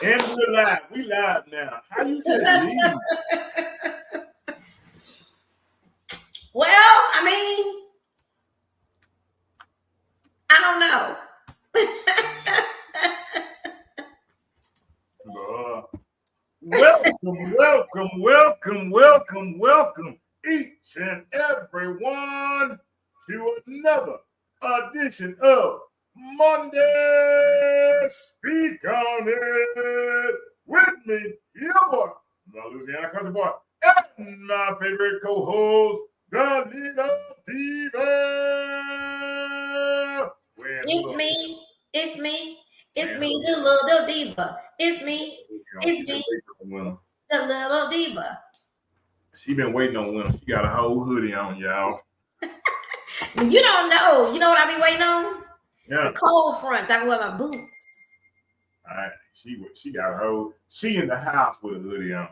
And we're live. We live now. How you just leave? Well, I mean, I don't know. Welcome, each and everyone to another edition of Monday Speak on It with me, your boy, the Louisiana country boy, and my favorite co-host, the little Diva. It's me, the little diva. It's me, the little diva. She been waiting on winter. She got a whole hoodie on, y'all. You don't know. You know what I be waiting on? Yeah. The cold fronts. I can wear my boots. All right. She got a whole. She in the house with a hoodie on.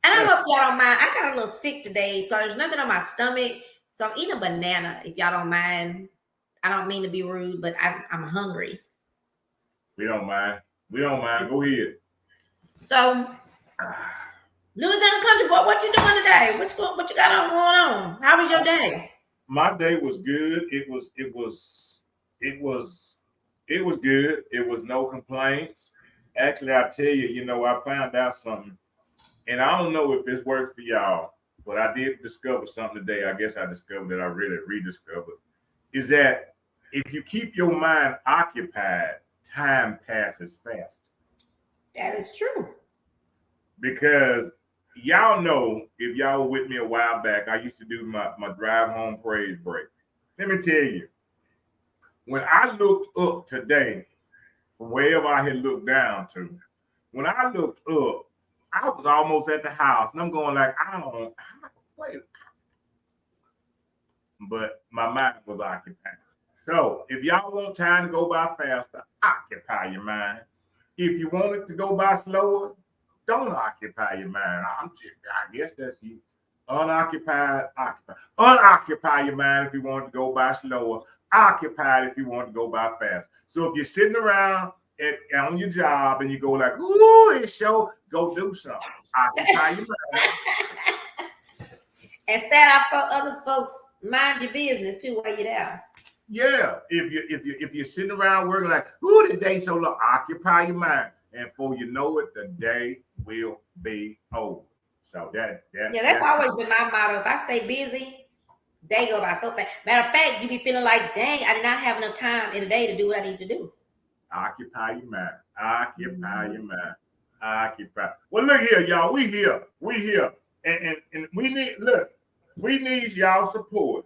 And I hope y'all don't mind. I got a little sick today, so there's nothing on my stomach. So I'm eating a banana. If y'all don't mind, I don't mean to be rude, but I'm hungry. We don't mind. Go ahead. So, Louisiana country boy, what you doing today? What you got going on? How was your day? My day was good. It was good. It was no complaints. Actually, I tell you, I found out something, and I don't know if it's worked for y'all, but I did discover something today. I guess I discovered it. I really rediscovered. Is that if you keep your mind occupied, time passes fast. That is true. Because y'all know, if y'all were with me a while back, I used to do my drive home praise break. Let me tell you, when I looked up today, from wherever I had looked down to, when I looked up, I was almost at the house, and I'm going like, wait. But my mind was occupied. So if y'all want time to go by faster, occupy your mind. If you want it to go by slower, don't occupy your mind. I guess that's you. Unoccupied, occupy. Unoccupy your mind if you want to go by slower. Occupied if you want to go by fast. So if you're sitting around on your job and you go like, ooh, it's show, go do something. Occupy your mind. Instead of other folks mind your business too while you're there. Yeah, if you're sitting around working like, ooh, the day so long, occupy your mind. And before you know it, the day will be over. So that's always been my motto. If I stay busy, day go by so fast. Matter of fact, you be feeling like, dang, I did not have enough time in the day to do what I need to do. Occupy your mind. Occupy your mind. Occupy. Well, look here, y'all. We here. And we need y'all support.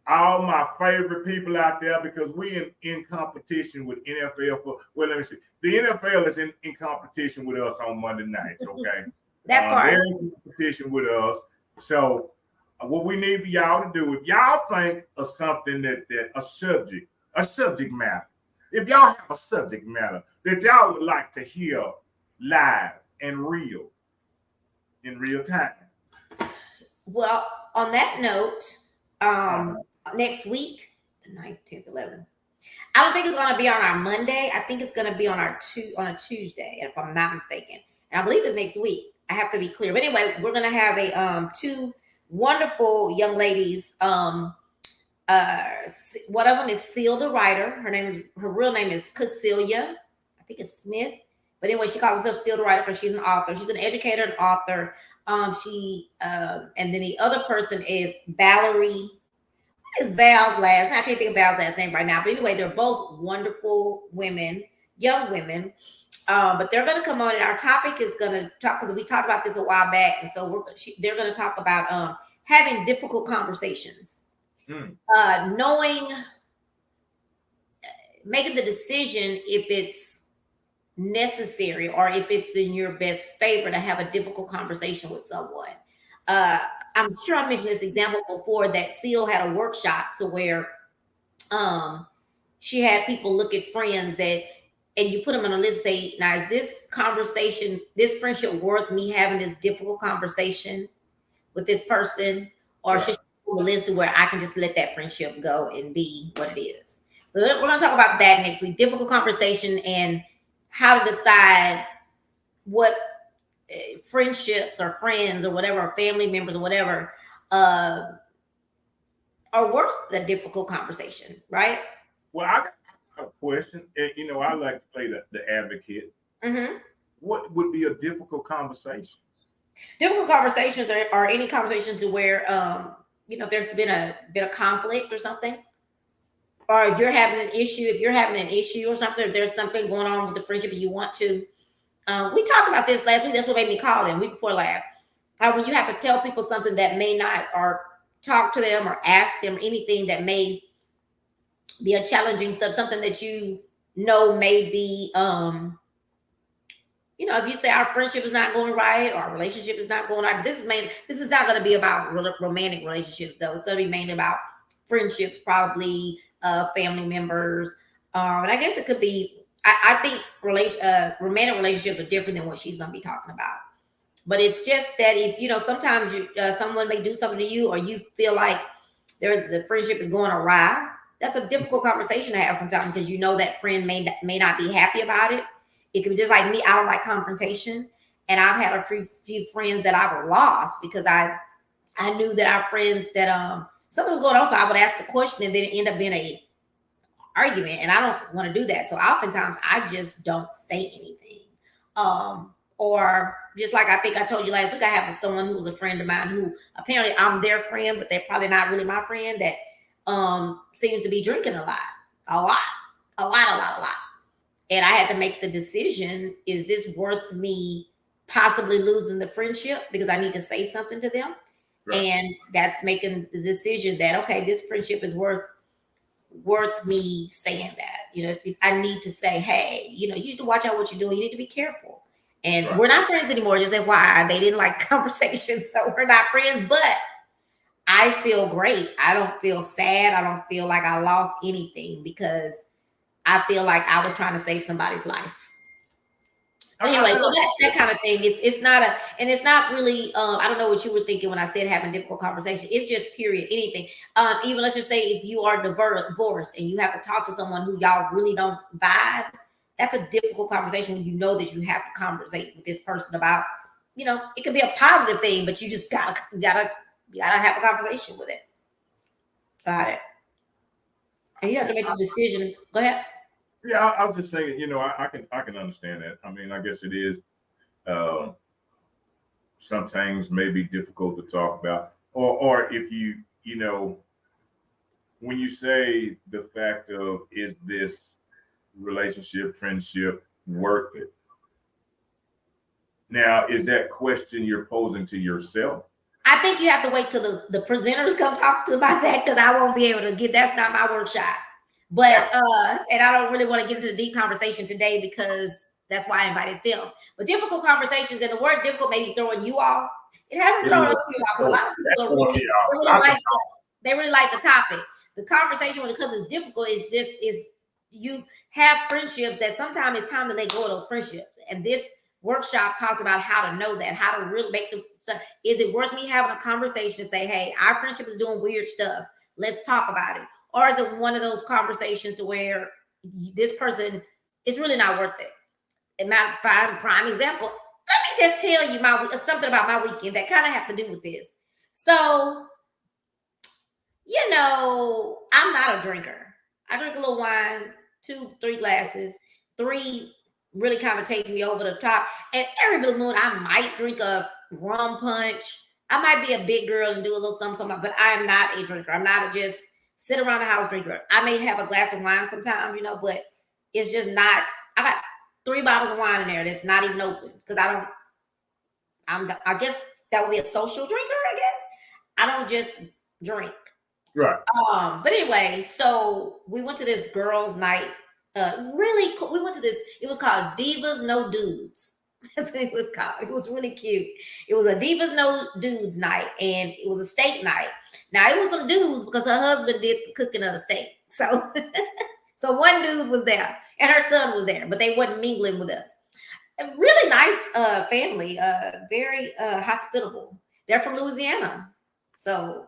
All my favorite people out there, because we in competition with NFL let me see. The NFL is in competition with us on Monday nights, okay? That part. They're in competition with us. So what we need for y'all to do, if y'all think of something that a subject matter, if y'all have a subject matter that y'all would like to hear live and real, in real time. Well, on that note, next week, the 9th, 10th, 11th. I don't think it's going to be on our Monday. I think it's going to be on a Tuesday, if I'm not mistaken. And I believe it's next week. I have to be clear. But anyway, we're going to have two wonderful young ladies. One of them is Seal the writer. Her real name is Cecilia. I think it's Smith. But anyway, she calls herself Seal the writer because she's an author. She's an educator and author. And then the other person is Valerie. What is Val's last name? I can't think of Val's last name right now. But anyway, they're both wonderful women, young women. But they're going to come on, and our topic is going to talk, because we talked about this a while back, and so they're going to talk about having difficult conversations, making the decision if it's necessary or if it's in your best favor to have a difficult conversation with someone. I'm sure I mentioned this example before, that Seal had a workshop to where she had people look at friends and you put them on a list, say, now, is this friendship worth me having this difficult conversation with this person? Or should she put a list to where I can just let that friendship go and be what it is? So we're going to talk about that next week, difficult conversation and how to decide what friendships or friends or whatever, or family members or whatever, uh, are worth the difficult conversation, right? Well, I got a question. I like to play the advocate. Mm-hmm. What would be a difficult conversation? Difficult conversations are any conversations to where there's been a conflict or something, or if you're having an issue or something, if there's something going on with the friendship and you want to. We talked about this last week. That's what made me call them week before last. When you have to tell people something that may not, or talk to them or ask them anything that may be a challenging stuff, something that may be, if you say our friendship is not going right, or our relationship is not going right. This is not going to be about romantic relationships, though. It's going to be mainly about friendships, probably family members. And I guess it could be. I think romantic relationships are different than what she's going to be talking about. But it's just that if sometimes someone may do something to you, or you feel like the friendship is going awry. That's a difficult conversation to have sometimes, because that friend may not be happy about it. It could be just like me. I don't like confrontation, and I've had a few friends that I've lost because I knew that our friends that something was going on, so I would ask the question, and then it end up being a argument, and I don't want to do that. So oftentimes I just don't say anything. Or just like I think I told you last week, I have someone who was a friend of mine who apparently I'm their friend, but they're probably not really my friend, that seems to be drinking a lot, a lot, a lot, a lot, a lot. And I had to make the decision, is this worth me possibly losing the friendship because I need to say something to them? Right. And that's making the decision that, okay, this friendship is worth me saying that. If I need to say, hey, you need to watch out what you're doing. You need to be careful. And right. We're not friends anymore. Just FYI, they didn't like conversations, so we're not friends. But I feel great. I don't feel sad. I don't feel like I lost anything, because I feel like I was trying to save somebody's life. Anyway, so that kind of thing. It's not really. I don't know what you were thinking when I said having difficult conversation. It's just period. Anything. Even let's just say if you are divorced and you have to talk to someone who y'all really don't vibe. That's a difficult conversation when you know that you have to conversate with this person about. It could be a positive thing, but you just gotta have a conversation with it. Got it. And you have to make a decision. Go ahead. Yeah, I was just saying, I can understand that. I mean, I guess it is. Some things may be difficult to talk about, or if when you say the fact of, is this relationship, friendship worth it? Now, is that question you're posing to yourself? I think you have to wait till the presenters come talk to about that, because I won't be able to get. That's not my workshop. But and I don't really want to get into the deep conversation today, because that's why I invited them. But difficult conversations, and the word difficult may be throwing you off. It hasn't thrown you off. A lot of people they really like the topic. The conversation, when it comes, is difficult. Is you have friendships that sometimes it's time to let go of those friendships. And this workshop talked about how to know that, how to really make them. So is it worth me having a conversation to say, hey, our friendship is doing weird stuff. Let's talk about it. Or is it one of those conversations to where this person is really not worth it? And my prime example, let me just tell you something about my weekend that kind of have to do with this. So, I'm not a drinker. I drink a little wine, 2-3 glasses, 3 really kind of takes me over the top. And every blue moon, I might drink a rum punch. I might be a big girl and do a little something, but I am not a drinker. I'm not a just sit around the house drinker. I may have a glass of wine sometimes, but it's just not. I got 3 bottles of wine in there that's not even open, because I guess that would be a social drinker. I guess I don't just drink. Right. But anyway, so we went to this girls' night. Really cool. We went to this. It was called Divas No Dudes. That's what it was called. It was really cute. It was a Divas No Dudes night, and it was a steak night. Now it was some dudes, because her husband did the cooking of the steak. So, so one dude was there, and her son was there, but they wasn't mingling with us. A really nice family, very hospitable. They're from Louisiana, so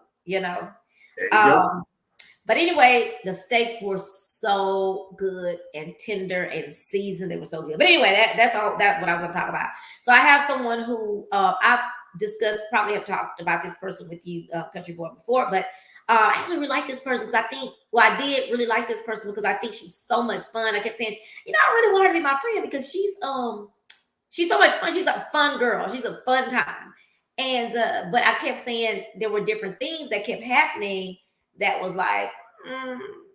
But anyway, the steaks were so good and tender and seasoned. They were so good. But anyway, that's all that what I was going to talk about. So I have someone who I've discussed, probably have talked about this person with you, Country Boy, before, but I actually really like this person because I think, well, I did really like this person because I think she's so much fun. I kept saying, I really want her to be my friend because she's so much fun. She's a fun girl. She's a fun time. And but I kept saying there were different things that kept happening that was like,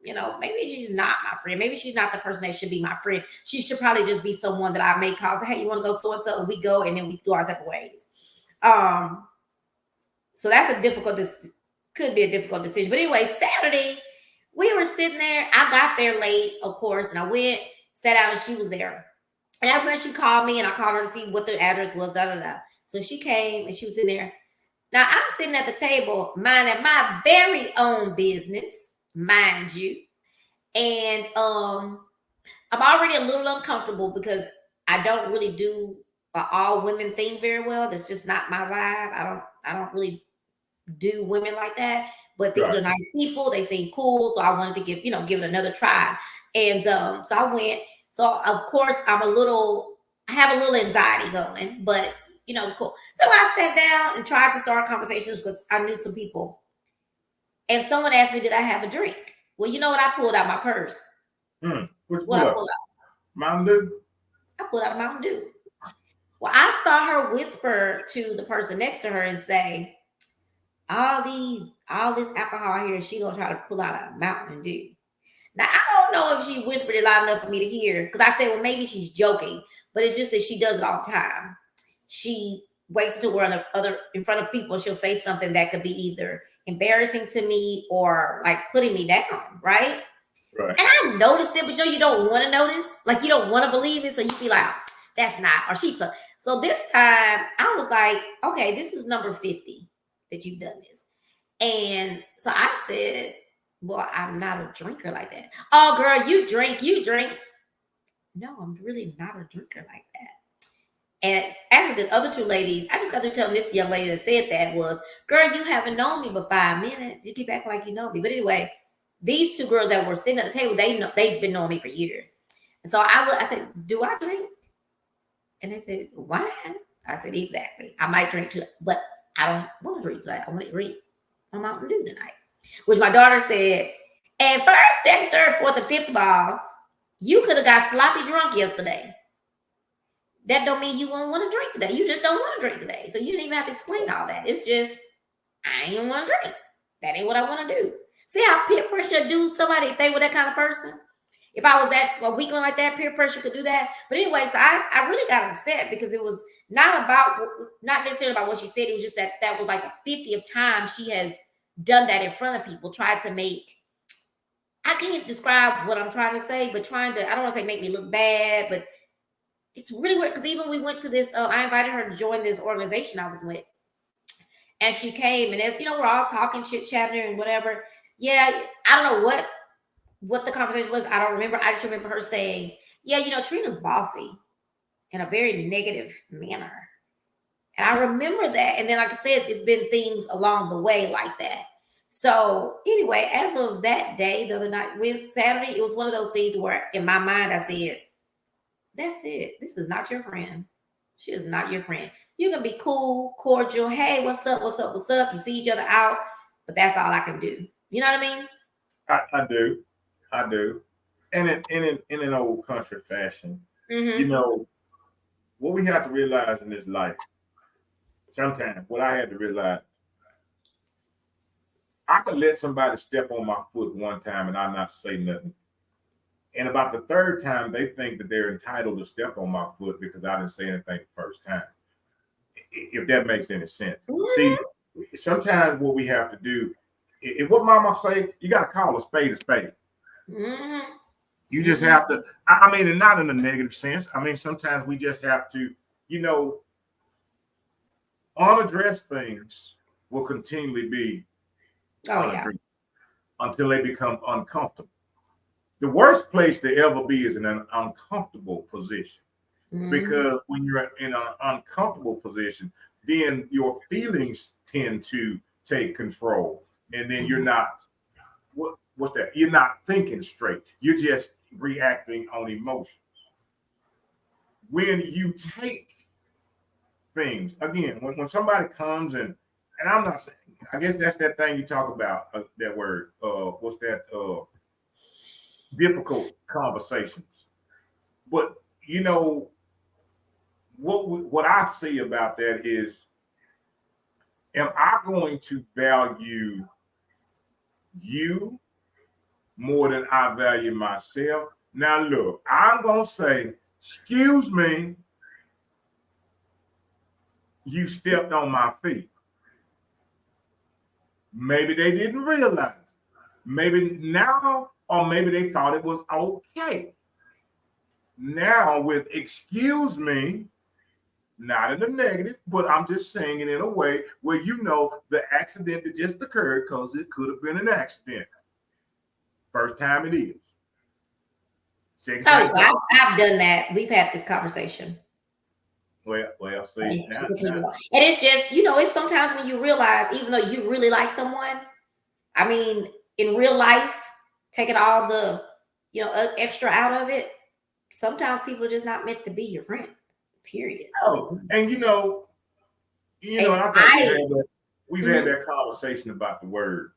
maybe she's not my friend. Maybe she's not the person that should be my friend. She should probably just be someone that I may call, say, hey, you want to go so and so? And we go, and then we go our separate ways. So that's could be a difficult decision. But anyway, Saturday, we were sitting there. I got there late, of course, and I went, sat down, and she was there. And after she called me, and I called her to see what the address was, So she came, and she was sitting there. Now, I'm sitting at the table, minding my very own business, mind you. And I'm already a little uncomfortable because I don't really do an all women thing very well. That's just not my vibe. I don't really do women like that. But these are nice people. They seem cool. So I wanted to give it another try. And so I went. So of course I have a little anxiety going, but it's cool. So I sat down and tried to start conversations because I knew some people. And someone asked me, did I have a drink? Well, you know what? I pulled out my purse. What I pulled out? Mountain Dew? I pulled out a Mountain Dew. Well, I saw her whisper to the person next to her and say, all this alcohol here, she gonna try to pull out a Mountain Dew. Now, I don't know if she whispered it loud enough for me to hear, because I said, well, maybe she's joking, but it's just that she does it all the time. She waits until we're in front of people. She'll say something that could be either embarrassing to me or like putting me down, right? Right. And I noticed it, but you don't want to notice, like you don't want to believe it, so you feel like that's not, or she put. So this time I was like, okay, this is number 50 that you've done this, and so I said, well, I'm not a drinker like that. Oh, girl, you drink. No, I'm really not a drinker like that. And actually, the other two ladies, I just got to tell this young lady that said that was, girl, you haven't known me but 5 minutes. You keep acting like you know me. But anyway, these two girls that were sitting at the table, they've been knowing me for years. And so I said, do I drink? And they said, why? I said, exactly. I might drink too, but I don't want to drink tonight. I want to drink a Mountain Dew tonight. Which my daughter said, and first, second, third, fourth, and fifth of all, you could have got sloppy drunk yesterday. That don't mean you won't want to drink today. You just don't want to drink today. So you didn't even have to explain all that. It's just, I ain't want to drink. That ain't what I want to do. See how peer pressure do somebody if they were that kind of person? If I was a weakling like that, peer pressure could do that. But anyway, so I really got upset because it was not necessarily about what she said. It was just that was like the 50th time she has done that in front of people, tried to make, I can't describe what I'm trying to say, but I don't want to say make me look bad, but it's really weird because even we went to this, I invited her to join this organization I was with. And she came, and as we're all talking, chit-chatting and whatever. Yeah, I don't know what the conversation was. I don't remember. I just remember her saying, yeah, Trina's bossy in a very negative manner. And I remember that. And then, like I said, it's been things along the way like that. So anyway, as of that day, the other night, Saturday, it was one of those things where in my mind, I said, that's it. This is not your friend. She is not your friend. You can be cool, cordial. Hey, what's up? What's up? What's up? You see each other out, but that's all I can do. You know what I mean? I do. And in an old country fashion, Mm-hmm. what we have to realize in this life, sometimes what I had to realize, I could let somebody step on my foot one time and I not say nothing. And about the third time, they think that they're entitled to step on my foot because I didn't say anything the first time. If that makes any sense. Mm-hmm. See, sometimes what we have to do, if what mama say, you got to call a spade a spade. Mm-hmm. You just have to, I mean, and not in a negative sense. I mean, sometimes we just have to, unaddressed things will continually be until they become uncomfortable. The worst place to ever be is in an uncomfortable position. Mm-hmm. Because when you're in an uncomfortable position, then your feelings tend to take control. And then you're not, what's that? You're not thinking straight. You're just reacting on emotions. When you take things again, when somebody comes and I'm not saying, I guess that's that thing you talk about, that word. What's that? Difficult conversations. But you know what I see about that is, am I going to value you more than I value myself? Now, look, I'm going to say, excuse me, you stepped on my feet. Maybe they didn't realize. Maybe now, or maybe they thought it was okay. Now, with excuse me, not in a negative, but I'm just saying it in a way where you know the accident that just occurred, because it could have been an accident. First time it is. Second time. I've done that. We've had this conversation. Well, see, and it's just, you know, it's sometimes when you realize, even though you really like someone, I mean, in real life, taking all the, you know, extra out of it, sometimes people are just not meant to be your friend. Period. Oh, and you know, I think we've had that conversation about the word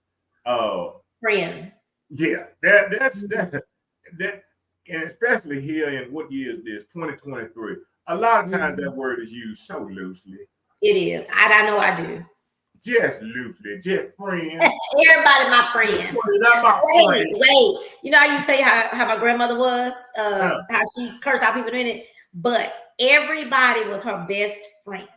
friend. Yeah, that's that, and especially here in what year is this? 2023. A lot of times that word is used so loosely. It is. I know I do. Just loosely, just friend. Everybody my friend. Wait. You know, I used to tell you how my grandmother was, how she cursed out people in it, but everybody was her best friend.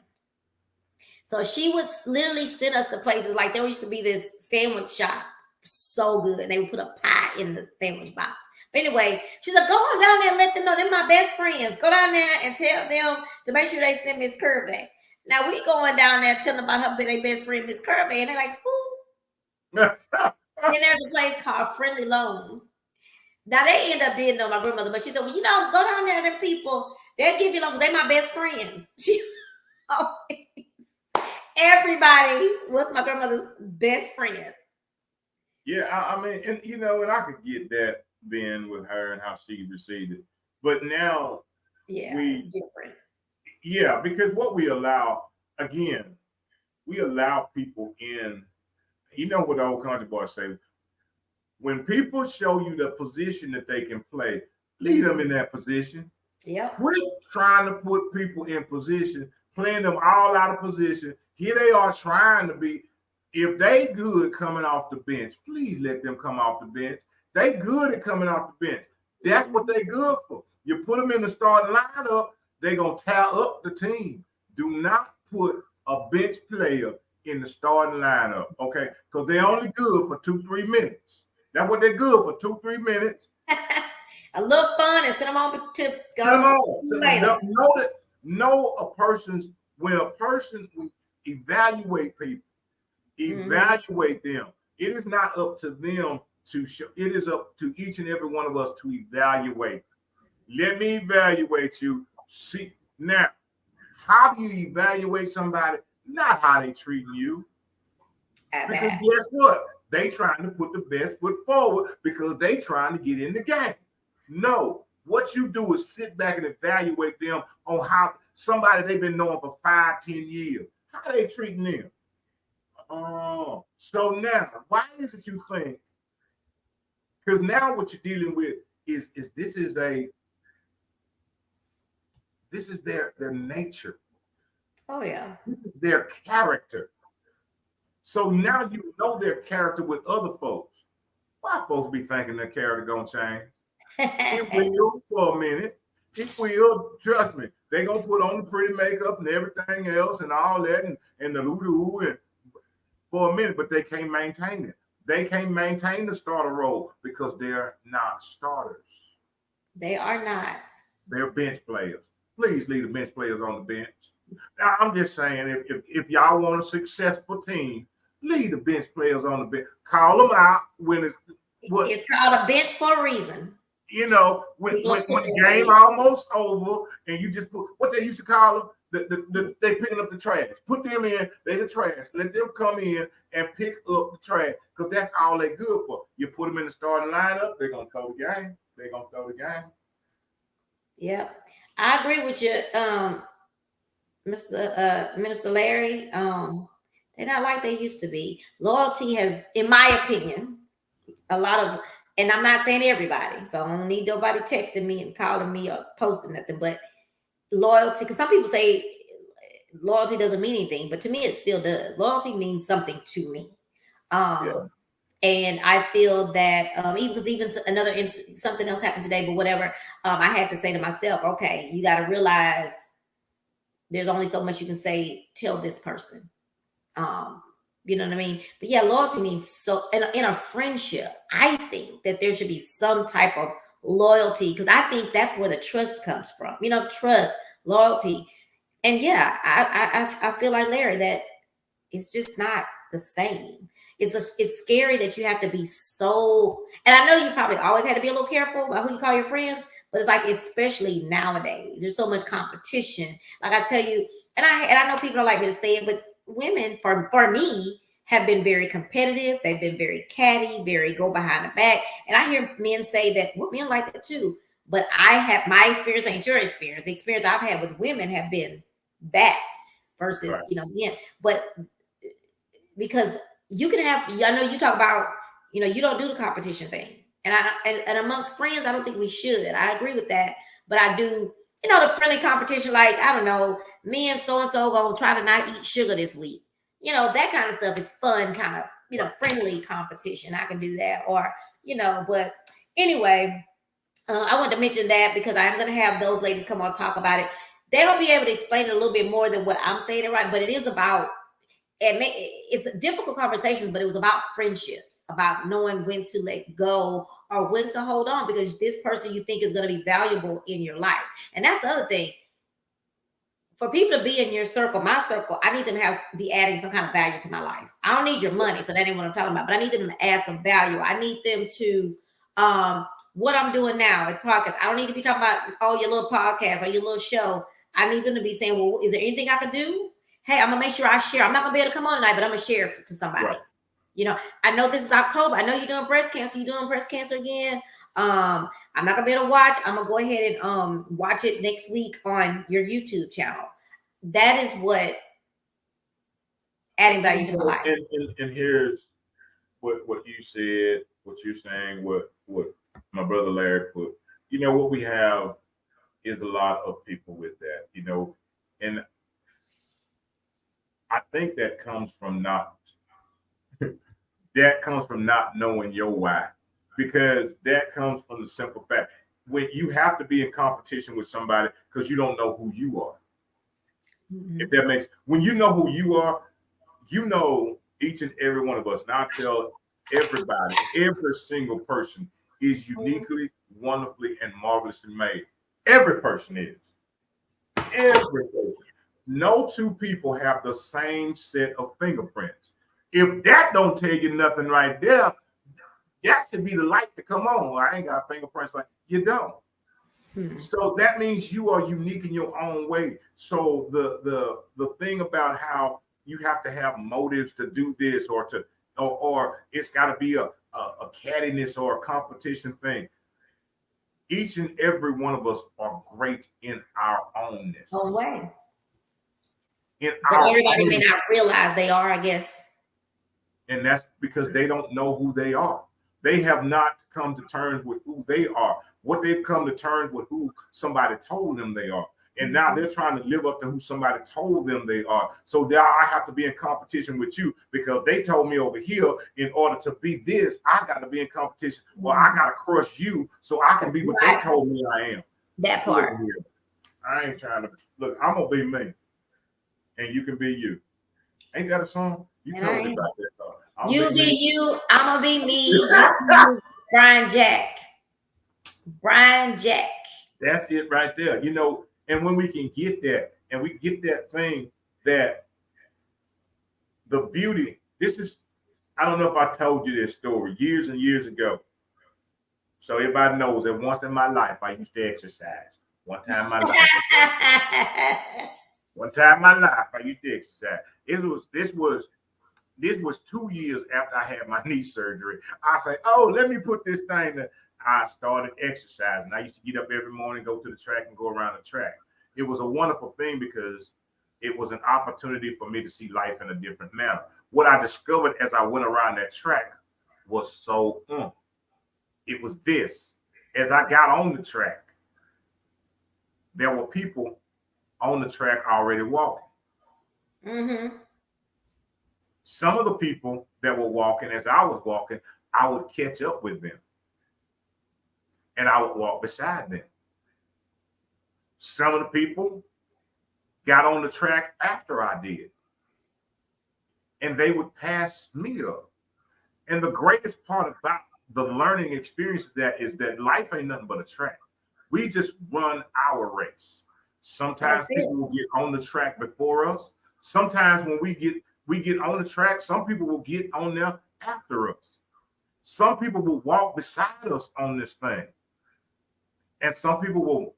So she would literally send us to places like there used to be this sandwich shop, so good. And they would put a pie in the sandwich box. But anyway, she's like, go on down there and let them know they're my best friends. Go down there and tell them to make sure they send Miss Curvey. Now we going down there telling about her their best friend, Miss Curvey, and they're like, who? And there's a place called Friendly Loans. Now they end up being on my grandmother, but she said, well, you know, go down there, them people, they'll give you loans. They're my best friends. Everybody was my grandmother's best friend. Yeah, I mean, and you know, and I could get that then with her and how she received it. But now, it's different. Yeah, because what we allow, again, we allow people in. You know what the old country boys say: when people show you the position that they can play, leave them in that position. Yeah, we're trying to put people in position, playing them all out of position. Here they are trying to be. If they good coming off the bench, please let them come off the bench. They good at coming off the bench. That's what they good for. You put them in the starting lineup, they gonna tear up the team. Do not put a bench player in the starting lineup, okay? Because they're only good for 2-3 minutes. That's what they're good for, 2-3 minutes. A little fun and send them on to go later. Know a person's, when a person evaluate people, evaluate them. It is not up to them to show. It is up to each and every one of us to evaluate. Let me evaluate you. See now, how do you evaluate somebody? Not how they treating you. Because guess what? They trying to put the best foot forward because they trying to get in the game. No, what you do is sit back and evaluate them on how somebody they've been knowing for 5-10 years. How they treating them? So now, why is it you think? Because now what you're dealing with is this is their nature. Oh yeah. This is their character. So now you know their character with other folks. Why folks be thinking their character gonna change? It will for a minute. It will, trust me. They gonna put on the pretty makeup and everything else and all that and the hoo and for a minute, but they can't maintain it. They can't maintain the starter role because they're not starters. They are not. They're bench players. Please leave the bench players on the bench. Now, I'm just saying, if y'all want a successful team, leave the bench players on the bench. Call them out when it's called a bench for a reason. You know, when the game almost over, and you just put what they used to call them, they picking up the trash. Put them in, they the trash. Let them come in and pick up the trash because that's all they good for. You put them in the starting lineup, they're gonna throw the game. They're gonna throw the game. Yeah, I agree with you, Mr. Minister Larry. They're not like they used to be. Loyalty has, in my opinion, a lot of, and I'm not saying everybody, so I don't need nobody texting me and calling me or posting nothing, but loyalty, because some people say loyalty doesn't mean anything, but to me it still does. Loyalty means something to me. Yeah. And I feel that even another something else happened today, but whatever, I had to say to myself, okay, you got to realize there's only so much you can say, tell this person. You know what I mean? But yeah, loyalty means so in a friendship, I think that there should be some type of loyalty because I think that's where the trust comes from. You know, trust, loyalty. And yeah, I feel like Larry that it's just not the same. It's scary that you have to be so, and I know you probably always had to be a little careful about who you call your friends, but it's like especially nowadays, there's so much competition. Like I tell you, and I know people don't like me to say it, but women for me have been very competitive. They've been very catty, very go behind the back. And I hear men say that well, men like that too. But I have my experience ain't your experience. The experience I've had with women have been that versus Right. men. But because you can have, I know you talk about, you don't do the competition thing. And amongst friends, I don't think we should. I agree with that. But I do, the friendly competition, like, I don't know, me and so-and-so gonna try to not eat sugar this week. That kind of stuff is fun, kind of, friendly competition. I can do that. Or, but anyway, I wanted to mention that because I'm going to have those ladies come on talk about it. They'll be able to explain it a little bit more than what I'm saying it right, but it is about, it's difficult conversations, but it was about friendships, about knowing when to let go or when to hold on because this person you think is going to be valuable in your life. And that's the other thing. For people to be in your circle, my circle, I need them to be adding some kind of value to my life. I don't need your money, so that ain't what I'm talking about, but I need them to add some value. I need them to, what I'm doing now, like podcast. I don't need to be talking about, your little podcast or your little show. I need them to be saying, well, is there anything I could do? Hey, I'm gonna make sure I share. I'm not gonna be able to come on tonight, but I'm gonna share it to somebody. Right. I know this is October. I know you're doing breast cancer. You're doing breast cancer again. I'm not gonna be able to watch. I'm gonna go ahead and watch it next week on your YouTube channel. That is what adding value to my life. And here's what you said, what you're saying, what my brother Larry put. What we have is a lot of people with that. And I think that comes from not knowing your why, because that comes from the simple fact when you have to be in competition with somebody because you don't know who you are. Mm-hmm. If that makes, when you know who you are, each and every one of us. Now I tell everybody, every single person is uniquely, wonderfully, and marvelously made. Every person is. Every person. No two people have the same set of fingerprints. If that don't tell you nothing right there, that should be the light to come on. I ain't got fingerprints like you don't. So that means you are unique in your own way. So the thing about how you have to have motives to do this or it's got to be a cattiness or a competition thing. Each and every one of us are great in our ownness. Own way. But everybody may not realize they are, I guess. And that's because they don't know who they are. They have not come to terms with who they are. What they've come to terms with who somebody told them they are. And now they're trying to live up to who somebody told them they are. So now I have to be in competition with you because they told me over here in order to be this, I got to be in competition. Well, I got to crush you so I can be what they told me I am. That part. I ain't trying to, look, I'm going to be me and you can be you. Ain't that a song? You told me about that song. You be you, I'm going to be me. Brian Jack. That's it right there. And when we can get that, and we get that thing that the beauty, I don't know if I told you this story years and years ago. So everybody knows that once in my life I used to exercise. One time in my life. One time in my life I used to exercise. This was 2 years after I had my knee surgery. I say, oh, let me put this thing that I started exercising. I used to get up every morning, go to the track and go around the track. It was a wonderful thing because it was an opportunity for me to see life in a different manner. What I discovered as I went around that track was it was this. As I got on the track, there were people on the track already walking. Mm-hmm. Some of the people that were walking, as I was walking, I would catch up with them and I would walk beside them. Some of the people got on the track after I did, and they would pass me up. And the greatest part about the learning experience of that is that life ain't nothing but a track. We just run our race. Sometimes That's it. people will get on the track before us. Sometimes when we get on the track, some people will get on there after us. Some people will walk beside us on this thing. And some people will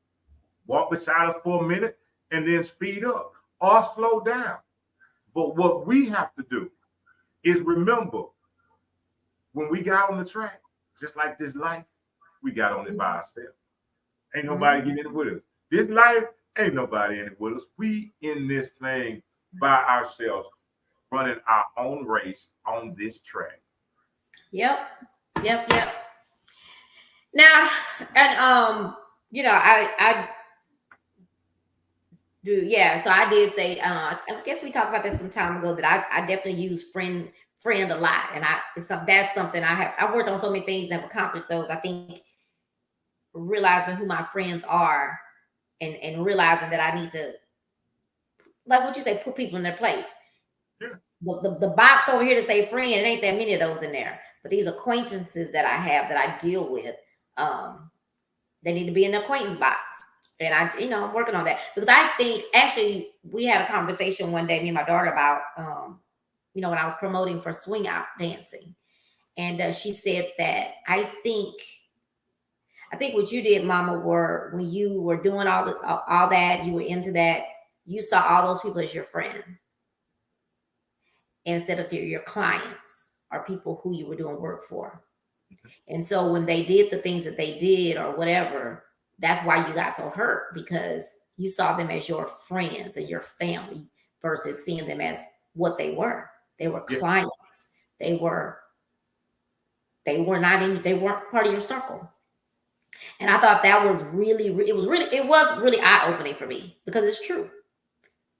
walk beside us for a minute and then speed up or slow down. But what we have to do is remember when we got on the track, just like this life, we got on it by ourselves. Ain't nobody getting in it with us. This life, ain't nobody in it with us. We in this thing by ourselves, running our own race on this track. Yep. Yep. Now, and I do, yeah. So I did say, I guess we talked about this some time ago that I definitely use friend a lot, and that's something I worked on so many things and have accomplished those. I think realizing who my friends are and realizing that I need to, like what you say, put people in their place. Yeah. The box over here to say friend, it ain't that many of those in there. But these acquaintances that I have that I deal with, they need to be in the acquaintance box. And I'm working on that because I think actually we had a conversation one day, me and my daughter, about, when I was promoting for swing out dancing. And she said that I think what you did, Mama, were when you were doing all that, you were into that, you saw all those people as your friend instead of your clients or people who you were doing work for. And so when they did the things that they did or whatever, that's why you got so hurt, because you saw them as your friends and your family versus seeing them as what they were. They were clients. They were not in. They weren't part of your circle. And I thought that was it was really eye opening for me because it's true.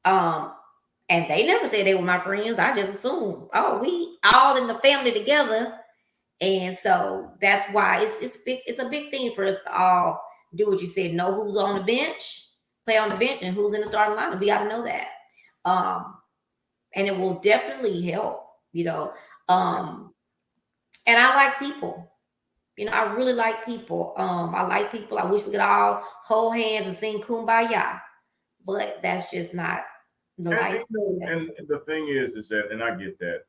And they never said they were my friends. I just assumed, oh, we all in the family together. And so that's why it's a big thing for us to all do what you said. Know who's on the bench, play on the bench, and who's in the starting lineup. We got to know that. And it will definitely help, and I like people. I really like people. I like people. I wish we could all hold hands and sing Kumbaya, but that's just not the life. And the thing is that, and I get that,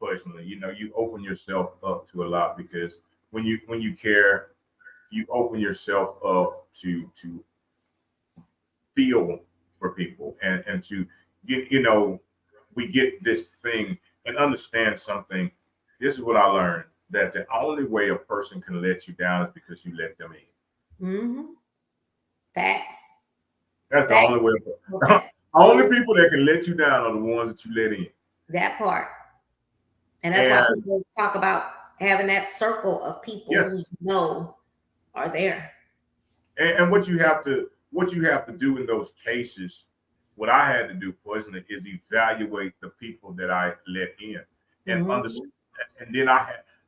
personally, you open yourself up to a lot because when you care, you open yourself up to feel for people and to get, we get this thing and understand something. This is what I learned, that the only way a person can let you down is because you let them in. Mm-hmm. Facts. That's the only way. Okay. Only people that can let you down are the ones that you let in. That part. And that's why people talk about having that circle of people who you know are there. And what you have to do in those cases, what I had to do personally is evaluate the people that I let in and understand. And then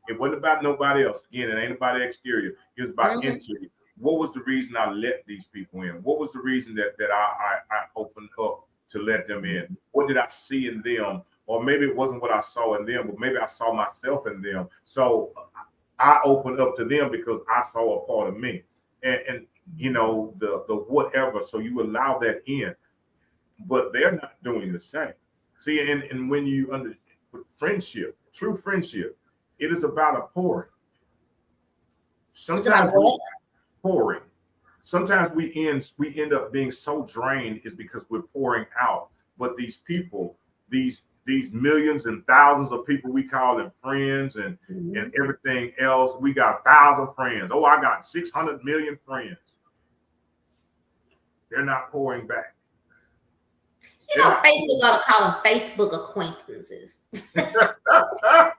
it wasn't about nobody else. Again, it ain't about exterior. It was about interior. What was the reason I let these people in? What was the reason that I opened up to let them in? What did I see in them? Or maybe it wasn't what I saw in them, but maybe I saw myself in them. So I opened up to them because I saw a part of me. And the whatever. So you allow that in, but they're not doing the same. See, and when you friendship, true friendship, it is about a pouring. It's about Sometimes we what? pouring. Sometimes we end up being so drained is because we're pouring out. But these people, these millions and thousands of people we call them friends and Mhm. everything else, we got 1,000 friends. Oh, I got 600 million friends. They're not pouring back. You They're know, not Facebook pouring ought to call them Facebook acquaintances. back.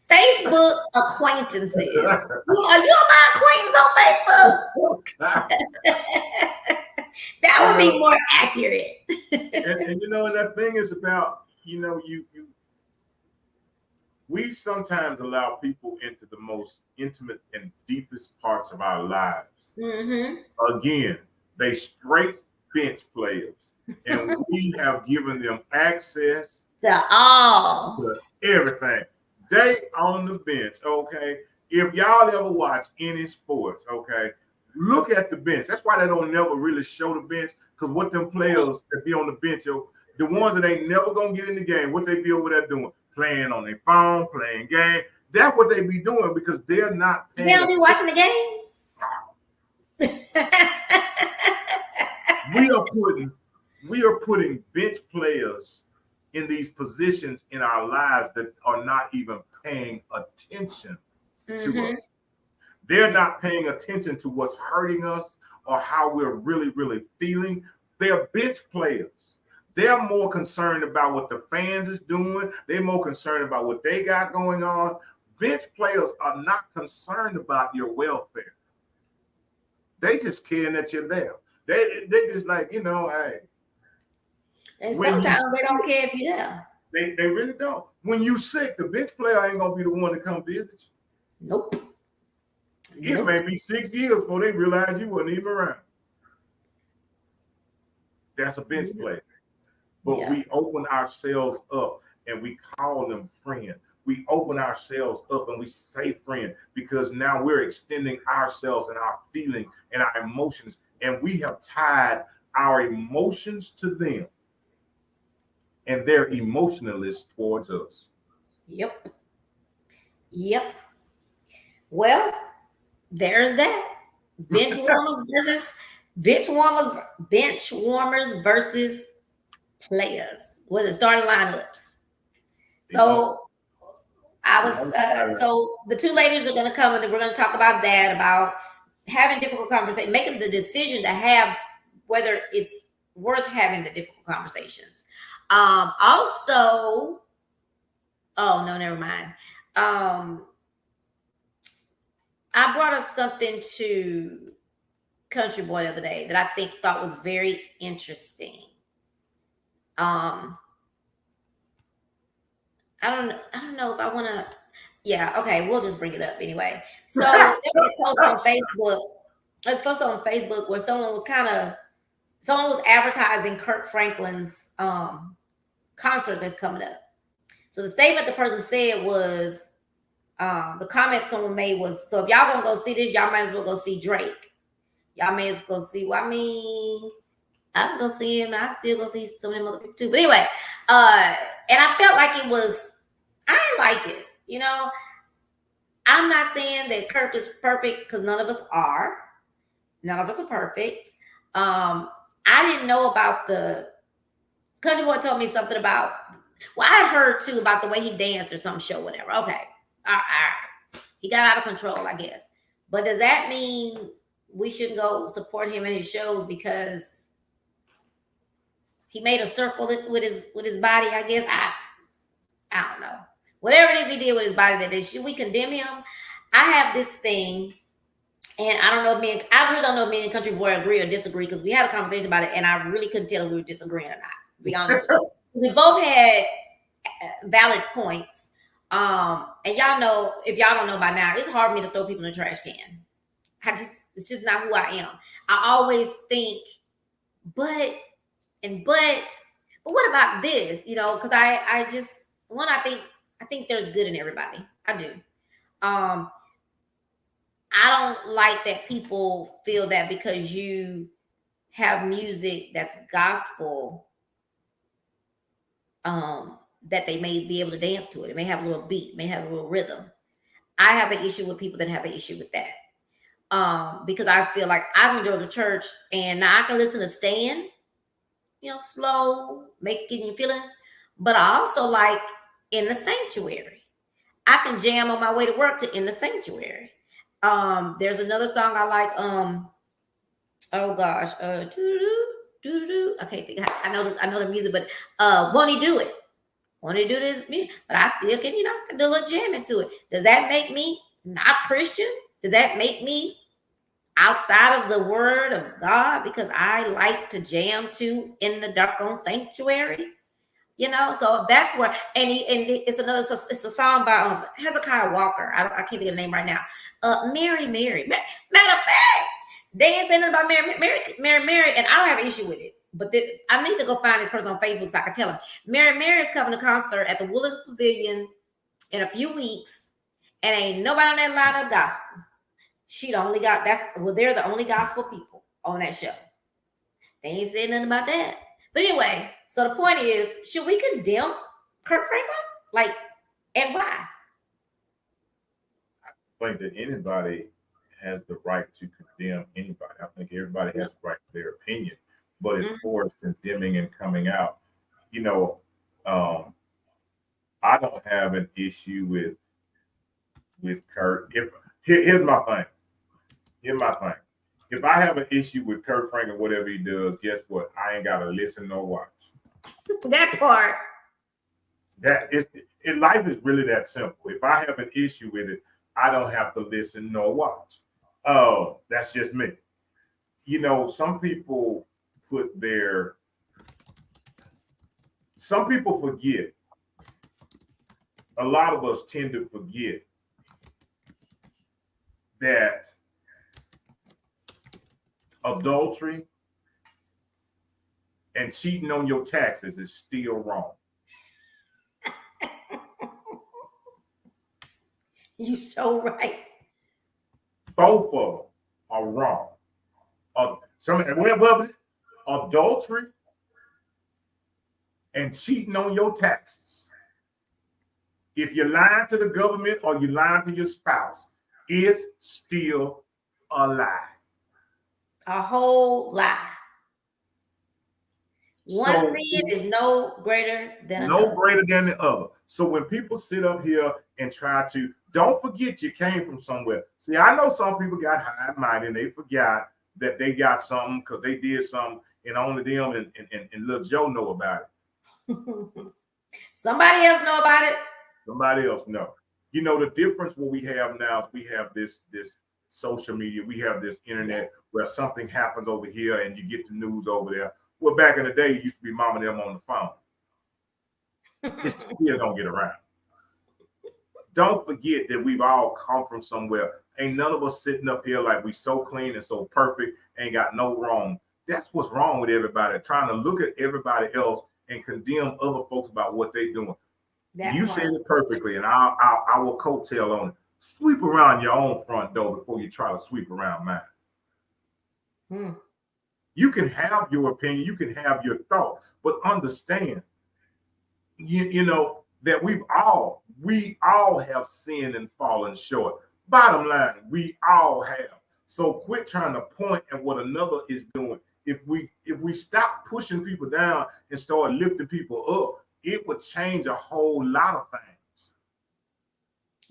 Facebook acquaintances. Are you my acquaintance on Facebook? That you would be know, more accurate. and and that thing is about, we sometimes allow people into the most intimate and deepest parts of our lives. Mm-hmm. Again, they straight bench players, and we have given them access To all. to everything. They on the bench, okay? If y'all ever watch any sports, okay, look at the bench. That's why they don't never really show the bench, because what them players that be on the bench, the ones that ain't never gonna get in the game, what they be over there doing? Playing on their phone, playing game. That's what they be doing because they're not They paying don't be attention. watching the game. We are putting we are putting bench players in these positions in our lives that are not even paying attention to Mm-hmm. us. They're not paying attention to what's hurting us or how we're really, really feeling. They're bench players. They're more concerned about what the fans is doing. They're more concerned about what they got going on. Bench players are not concerned about your welfare. They just caring that you're there. They just like, hey, And when you sometimes they sick, don't care if you're there. they really don't. When you sick, the bench player ain't gonna be the one to come visit Nope. you. It Nope. may be 6 years before they realize you wasn't even around. That's a bench player. But Yeah. we open ourselves up and we call them friend. We open ourselves up and we say friend because now we're extending ourselves and our feelings and our emotions, and we have tied our emotions to them, and they're emotionalists towards us. Yep. Yep. Well, there's that. Bench warmers versus bench warmers versus players. Was it starting lineups? You know, So I you was know, so the two ladies are going to come and we're going to talk about that, about having difficult conversations, making the decision to have whether it's worth having the difficult conversations. Also, oh no, never mind. I brought up something to Country Boy the other day that I thought was very interesting. Um, I don't know if I want to. Yeah, okay, we'll just bring it up anyway. So there was a post on Facebook. There's a post on Facebook where someone was advertising Kirk Franklin's concert that's coming up. So the statement the person said was, the comment someone made was, so if y'all gonna go see this, y'all might as well go see Drake. Y'all may as well go see. Well, I mean, I can go see him, and I still go see some of them other people too. But anyway, and I felt like it was. I didn't like it. I'm not saying that Kirk is perfect because none of us are. None of us are perfect. I didn't know about the Country Boy told me something about. Well, I heard too about the way he danced or some show, whatever. Okay, all right. He got out of control, I guess. But does that mean we shouldn't go support him in his shows because he made a circle with his body? I guess I don't know. Whatever it is he did with his body that day, should we condemn him? I have this thing, and I don't know if I really don't know if me and Country Boy agree or disagree because we had a conversation about it, and I really couldn't tell if we were disagreeing or not. To be honest with you, we both had valid points. And y'all know, if y'all don't know by now, it's hard for me to throw people in the trash can. It's just not who I am. I always think, but what about this? Because I just I think there's good in everybody. I do. Um, I don't like that people feel that because you have music that's gospel, that they may be able to dance to it. It may have a little beat, may have a little rhythm. I have an issue with people that have an issue with that. Because I feel like I can go to church and now I can listen to Stan, slow, making your feelings. But I also like In the Sanctuary. I can jam on my way to work to In the Sanctuary. There's another song I like. Oh gosh, I can't think. I know the music, but Won't He Do It? Won't He Do This? But I still can, I can do a little jam into it. Does that make me not Christian? Does that make me outside of the word of God because I like to jam to In the Dark on Sanctuary? So that's where, and it's another, it's a song by Hezekiah Walker. I can't think of the name right now. Mary. Matter of fact, they ain't saying nothing about Mary, and I don't have an issue with it. But I need to go find this person on Facebook so I can tell him. Mary is coming to concert at the Woodlands Pavilion in a few weeks, and ain't nobody on that line of gospel. They're the only gospel people on that show. They ain't saying nothing about that. But anyway, so the point is, should we condemn Kirk Franklin? And why? I think that anybody has the right to condemn anybody. I think everybody has the right to their opinion. But as far as condemning and coming out, I don't have an issue with Kurt. Here's my thing. If I have an issue with Kurt Franklin, whatever he does, guess what? I ain't gotta listen nor watch. That part. Life is really that simple. If I have an issue with it, I don't have to listen nor watch. Oh, that's just me. Some people forget. A lot of us tend to forget that adultery and cheating on your taxes is still wrong. You so right. Both of them are wrong. Adultery and cheating on your taxes. If you're lying to the government or you're lying to your spouse, it's still a lie. A whole lie. One sin is no greater than the other. So when people sit up here and try to, don't forget you came from somewhere. See, I know some people got high mind and they forgot that they got something because they did something and only them and little Joe know about it. Somebody else know about it. Somebody else know. The difference what we have now is we have this social media, we have this internet where something happens over here and you get the news over there. Well, back in the day, it used to be mom and them on the phone. It still don't get around. Don't forget that we've all come from somewhere. Ain't none of us sitting up here like we so clean and so perfect, ain't got no wrong. That's what's wrong with everybody, trying to look at everybody else and condemn other folks about what they're doing. You said it perfectly, and I will coattail on it. Sweep around your own front door before you try to sweep around mine. You can have your opinion, you can have your thought, but understand, that we all have sinned and fallen short. Bottom line, we all have. So quit trying to point at what another is doing. If we stop pushing people down and start lifting people up, it would change a whole lot of things.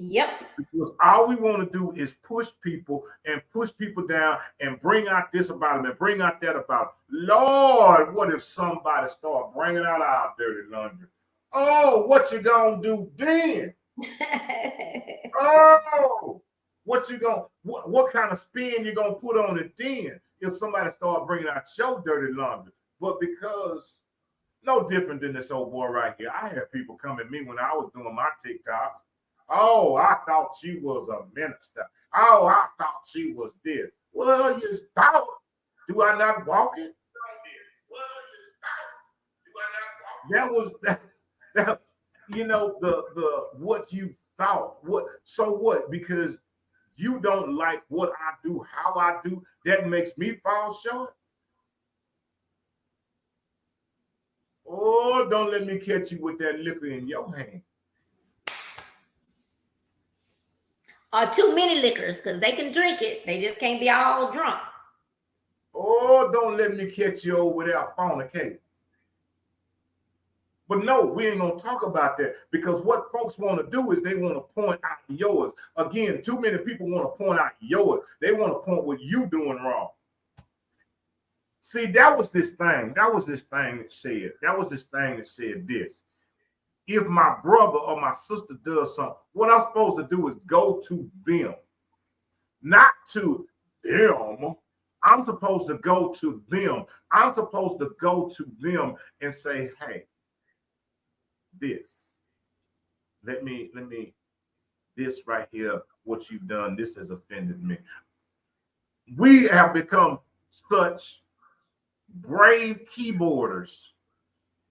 Yep. Because all we want to do is push people down and bring out this about them and bring out that about them. Lord, what if somebody start bringing out our dirty laundry? Oh, what you gonna do then? Oh, what kind of spin you gonna put on it then if somebody start bringing out your dirty laundry? But because no different than this old boy right here, I had people come at me when I was doing my TikToks. Oh, I thought she was a minister. Oh, I thought she was this. Well, you thought. Do I not walk it? Well, you thought. Do I not walk it? That was the what you thought. So what? Because you don't like what I do, how I do, that makes me fall short. Oh, don't let me catch you with that liquor in your hand. Too many liquors, because they can drink it. They just can't be all drunk. Oh, don't let me catch you over there fornicating. But no, we ain't gonna talk about that because what folks want to do is they want to point out yours. Again, too many people want to point out yours. They want to point what you doing wrong. See, that was this thing. That was this thing that said. That was this thing that said this. If my brother or my sister does something, what I'm supposed to do is go to them, not to them. I'm supposed to go to them. I'm supposed to go to them and say, hey, this. Let me, this right here, what you've done, this has offended me. We have become such brave keyboarders.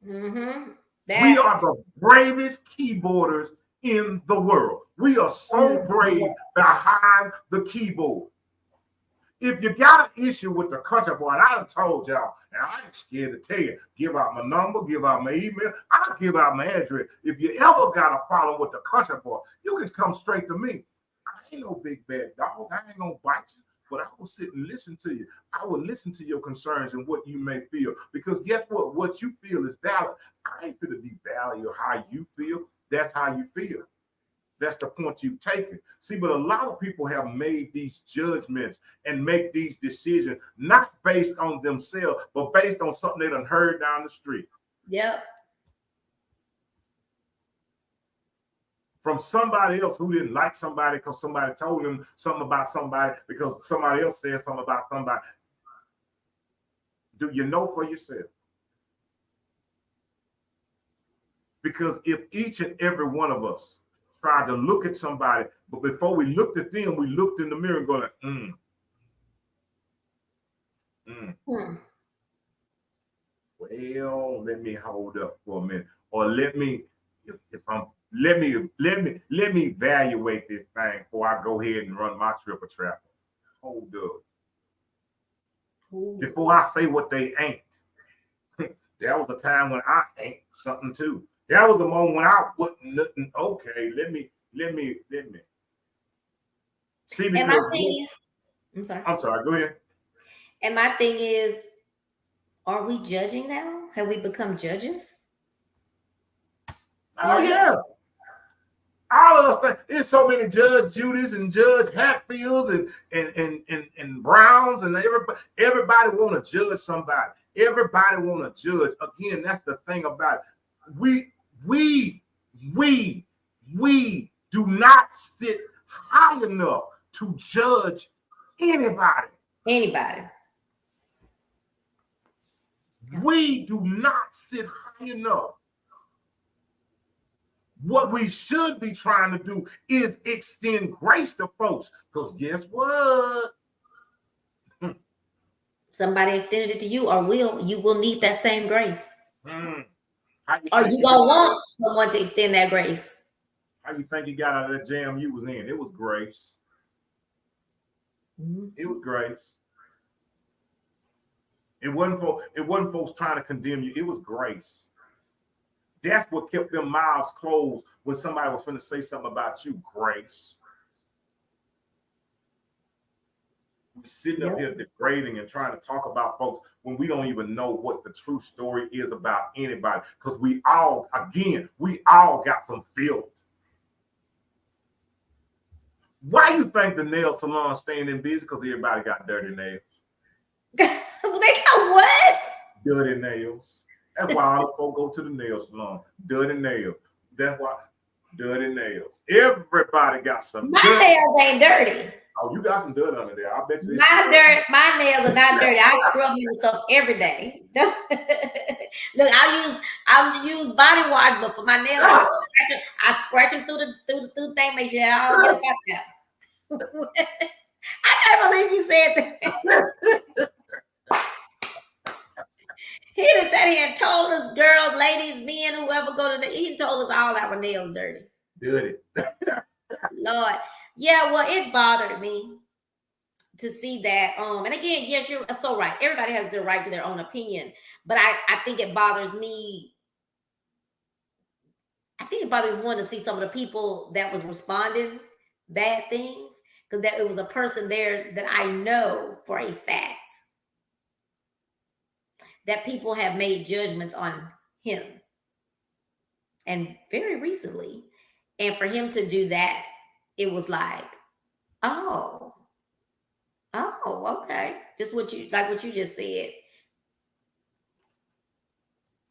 Mm-hmm. We are the bravest keyboarders in the world. We are so brave behind the keyboard. If you got an issue with the country boy, and I done told y'all, and I ain't scared to tell you, give out my number, give out my email, I'll give out my address. If you ever got a problem with the country boy, you can come straight to me. I ain't no big bad dog. I ain't gonna bite you, but I will sit and listen to you. I will listen to your concerns and what you may feel. Because guess what? What you feel is valid. I ain't gonna devalue how you feel. That's how you feel. That's the point you've taken. See, but a lot of people have made these judgments and make these decisions not based on themselves, but based on something they done heard down the street. Yep. From somebody else who didn't like somebody because somebody told them something about somebody because somebody else said something about somebody. Do you know for yourself? Because if each and every one of us tried to look at somebody, but before we looked at them, we looked in the mirror and go like, well, let me hold up for a minute, or let me evaluate this thing before I go ahead and run my triple trap. Hold up. Ooh. Before I say what they ain't. There was a time when I ain't something too. That was the moment when I wasn't nothing. Okay, let me. See, because and my thing is, I'm sorry, go ahead. And my thing is, are we judging now? Have we become judges? Oh yeah. All of us think there's so many Judge Judys and Judge Hatfields and Browns and everybody want to judge somebody. Everybody want to judge. Again, that's the thing about it. We do not sit high enough to judge anybody. We do not sit high enough. What we should be trying to do is extend grace to folks. Because guess what? Somebody extended it to you, or you will need that same grace. Or you gonna want someone to extend that grace. How you think you got out of that jam you was in? It was grace. It was grace. It wasn't folks trying to condemn you. It was grace. That's what kept them mouths closed when somebody was going to say something about you. Grace. We're sitting up here degrading and trying to talk about folks when we don't even know what the true story is about anybody. Because we all got some filth. Why you think the nail salon staying in business? Because everybody got dirty nails. They got what? Dirty nails. That's why all the folks go to the nail salon. Dirty nails. That's why dirty nails. Everybody got some. My nails ain't dirty. Oh, you got some dirt under there. I bet you. My nails are not dirty. I scrub myself every day. Look, I use body wash, but for my nails, I scratch them through the thing, make sure I don't get it back out. I can't believe you said that. He done said he had told us, girls, ladies, men, whoever go to he told us all our nails dirty. Dirty. Lord. Yeah, well, it bothered me to see that. And again, yes, you're so right. Everybody has the right to their own opinion. But I think it bothers me. I think it bothered me one to see some of the people that was responding bad things, because that it was a person there that I know for a fact that people have made judgments on him, and very recently. And for him to do that, it was like, oh, okay. Just what you just said.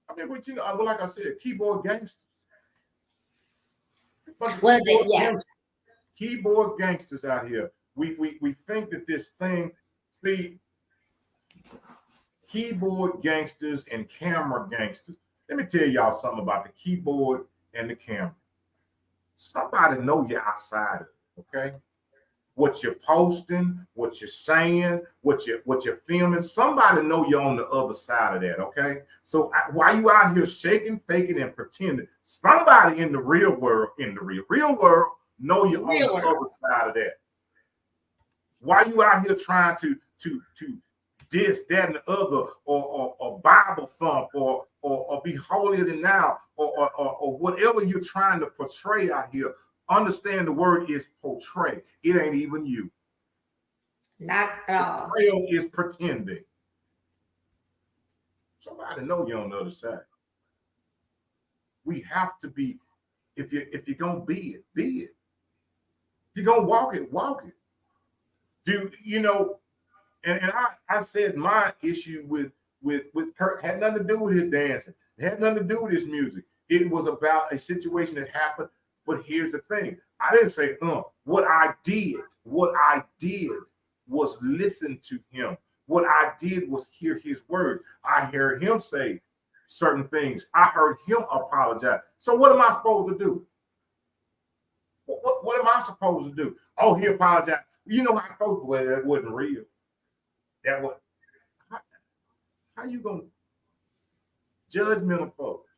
I mean, but like I said, keyboard gangsters. Bunch of Well, keyboard yeah. gangsters. Keyboard gangsters out here. We think that this thing, see, keyboard gangsters and camera gangsters. Let me tell y'all something about the keyboard and the camera. Somebody know you're outside of it, okay? What you're posting, what you're saying, what you're filming. Somebody know you're on the other side of that, okay? So while you out here shaking, faking, and pretending, somebody in the real world, real world, know you're on the other side of that. Why you out here trying to this, that, and the other, or Bible thump, or be holier than thou, or whatever you're trying to portray out here? Understand the word is portray. It ain't even you. Not at all. Portrayal is pretending. Somebody know you're on the other side. We have to be. If you're gonna be it, be it. If you're gonna walk it, walk it. Do you know? And I said my issue with Kurt had nothing to do with his dancing. It had nothing to do with his music. It was about a situation that happened. But here's the thing. I didn't say, what I did was listen to him. What I did was hear his word. I heard him say certain things. I heard him apologize. So what am I supposed to do? What am I supposed to do? Oh, he apologized. You know how folks, well, that wasn't real. That was, how you gonna judgmental folks?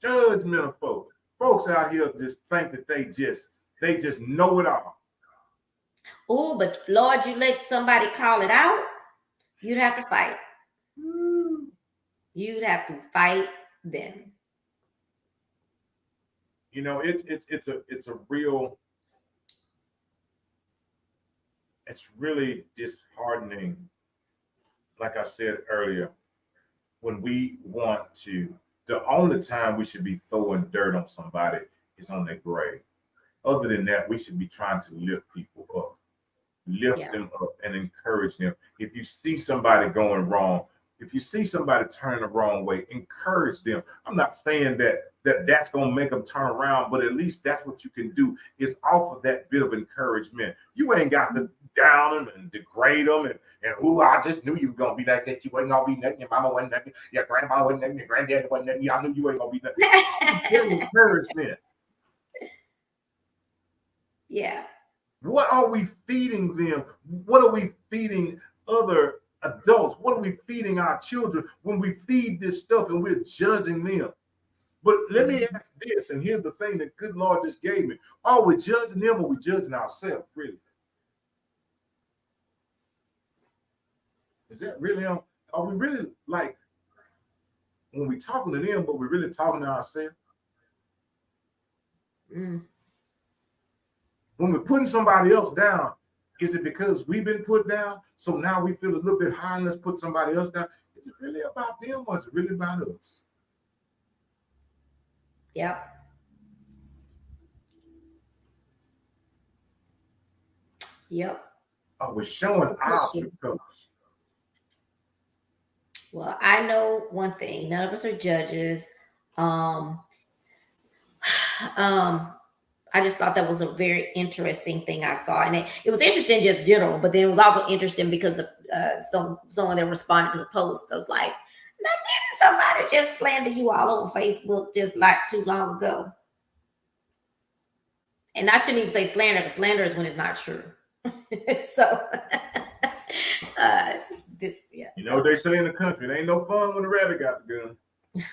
Judgmental folks. Folks out here just think that they just know it all. Oh, but Lord, you let somebody call it out, you'd have to fight. You'd have to fight them. You know, it's a real, it's really disheartening. Like I said earlier, when we want to, the only time we should be throwing dirt on somebody is on their grave. Other than that, we should be trying to lift people up, them up and encourage them. If you see somebody going wrong, if you see somebody turn the wrong way, encourage them. I'm not saying that's going to make them turn around, but at least that's what you can do is offer that bit of encouragement. You ain't got to down them and degrade them and I just knew you were going to be like that. You wasn't going to be nothing. Your mama wasn't nothing. Your grandma wasn't nothing. Your granddad wasn't nothing. I knew you ain't going to be nothing. Encouragement. Yeah. What are we feeding them? What are we feeding other adults? What are we feeding our children when we feed this stuff and we're judging them? But let me ask this, and here's the thing that good Lord just gave me. Are we judging them or are we judging ourselves, really? Is that really on? Are we really like, when we're talking to them, but we're really talking to ourselves? When we're putting somebody else down, is it because we've been put down? So now we feel a little bit high and let's put somebody else down. Is it really about them or is it really about us? Yep. Yep. Are we showing our true colors? Well, I know one thing. None of us are judges. I just thought that was a very interesting thing I saw, and it was interesting just general, but then it was also interesting because of someone that responded to the post. I was like, "Now, didn't somebody just slander you all over Facebook just like too long ago?" And I shouldn't even say slander, because slander is when it's not true. So, yeah. You know what they say in the country? It ain't no fun when the rabbit got the gun.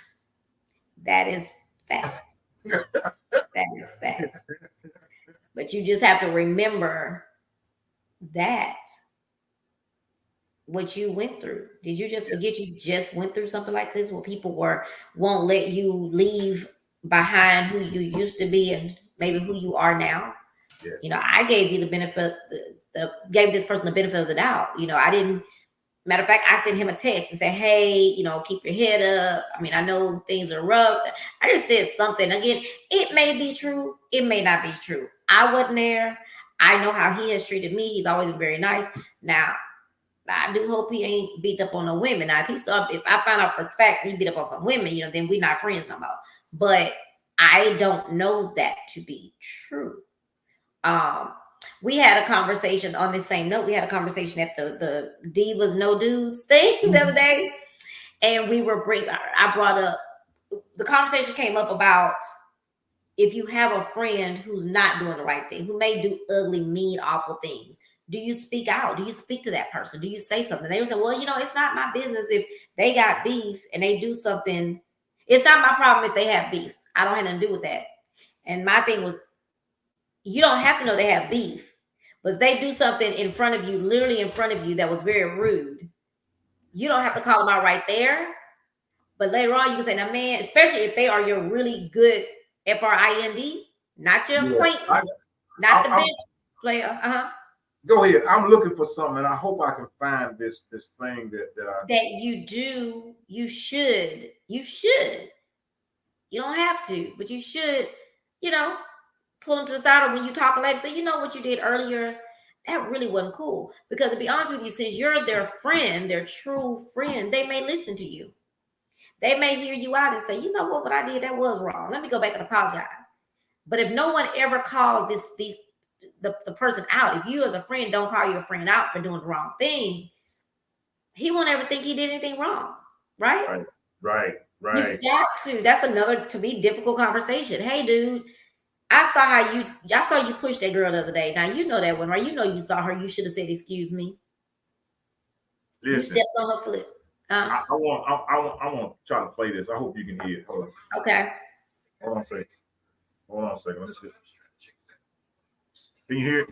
That is facts. That is facts. But you just have to remember that what you went through. Did you just forget you just went through something like this where people won't let you leave behind who you used to be and maybe who you are now. Yes. You know, I gave you the benefit, gave this person the benefit of the doubt. You know, I didn't. Matter of fact, I sent him a text and said, "Hey, you know, keep your head up. I mean, I know things are rough." I just said something. Again, it may be true. It may not be true. I wasn't there. I know how he has treated me. He's always been very nice. Now, I do hope he ain't beat up on no women. Now, if I find out for a fact he beat up on some women, you know, then we're not friends no more. But I don't know that to be true. We had a conversation on this same note. We had a conversation at the Divas No Dudes thing the other day, and I brought up, the conversation came up about if you have a friend who's not doing the right thing, who may do ugly, mean, awful things. Do you speak out? Do you speak to that person? Do you say something? They would say, well, you know, it's not my business if they got beef and they do something. It's not my problem if they have beef. I don't have nothing to do with that. And my thing was, you don't have to know they have beef, but they do something in front of you, literally in front of you, that was very rude. You don't have to call them out right there. But later on, you can say, now, man, especially if they are your really good friend, not your acquaintance, not the bench player. Go ahead. I'm looking for something, and I hope I can find this thing that you do. You should. You should. You don't have to, but you should. You know, pull them to the side, or when you talk later, say, you know what you did earlier, that really wasn't cool. Because to be honest with you, since you're their friend, their true friend, they may listen to you. They may hear you out and say, you know what I did, that was wrong. Let me go back and apologize. But if no one ever calls the person out, if you as a friend don't call your friend out for doing the wrong thing, he won't ever think he did anything wrong, right? Right. You've got to. That's another, to me, difficult conversation. Hey, dude, I saw you push that girl the other day. Now you know that one, right? You know you saw her. You should have said, "Excuse me." Listen, you stepped on her foot. I want to try to play this. I hope you can hear it. Hold on. Okay. Hold on a second. Let me see. Can you hear it?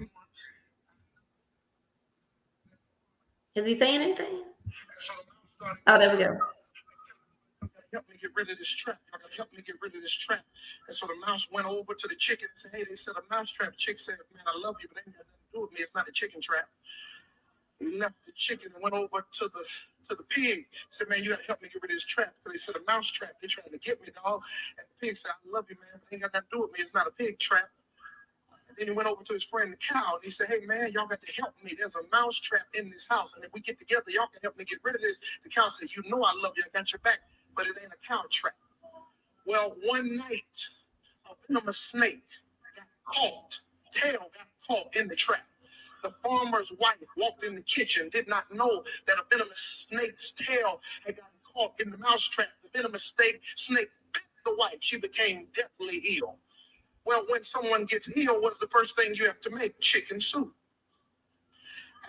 Is he saying anything? Oh, there we go. Help me get rid of this trap. Y'all gotta help me get rid of this trap. And so the mouse went over to the chicken and said, hey, they set a mouse trap. Chick said, man, I love you, but they ain't got nothing to do with me. It's not a chicken trap. He left the chicken and went over to the pig. Said, man, you gotta help me get rid of this trap. Because they said a mouse trap. They trying to get me, dog. And the pig said, I love you, man, but they ain't got nothing to do with me. It's not a pig trap. And then he went over to his friend the cow and he said, hey man, y'all got to help me. There's a mouse trap in this house. And if we get together, y'all can help me get rid of this. The cow said, you know I love you, I got your back. But it ain't a cow trap. Well, one night, a venomous snake got caught, tail got caught in the trap. The farmer's wife walked in the kitchen, did not know that a venomous snake's tail had gotten caught in the mouse trap. The venomous snake bit the wife. She became deathly ill. Well, when someone gets ill, what's the first thing you have to make? Chicken soup.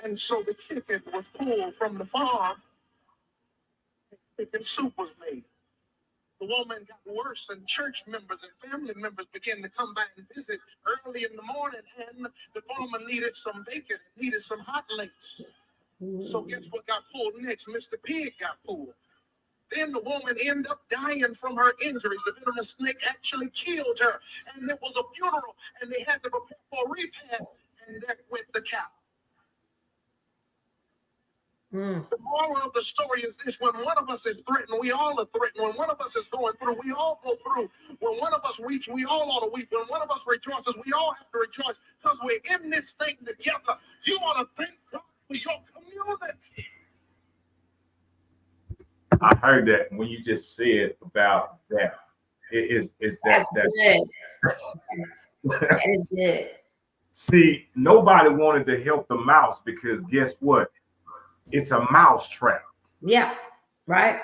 And so the chicken was pulled from the farm. Chicken soup was made. The woman got worse, and church members and family members began to come by and visit early in the morning, and the farmer needed some bacon, needed some hot links. So guess what got pulled next? Mr. Pig got pulled. Then the woman ended up dying from her injuries. The venomous snake actually killed her, and it was a funeral, and they had to prepare for a repast, and that went the cow. The moral of the story is this: when one of us is threatened, we all are threatened. When one of us is going through, we all go through. When one of us weeps, we all ought to weep. When one of us rejoices, we all have to rejoice because we're in this thing together. You ought to thank God for your community. I heard that when you just said about that. It's that. Good. That is good. See, nobody wanted to help the mouse because guess what? It's a mouse trap. Yeah, right.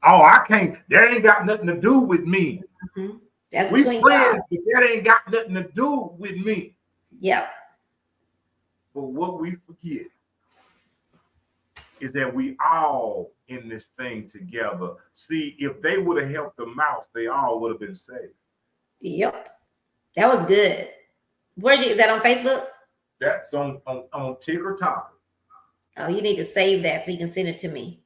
Oh, I can't. That ain't got nothing to do with me. Mm-hmm. That's We between friends, y'all. but that ain't got nothing to do with me. Yeah. But what we forget is that we all in this thing together. See, if they would have helped the mouse, they all would have been saved. Yep. That was good. Is that on Facebook? That's on TikTok. Oh, you need to save that so you can send it to me.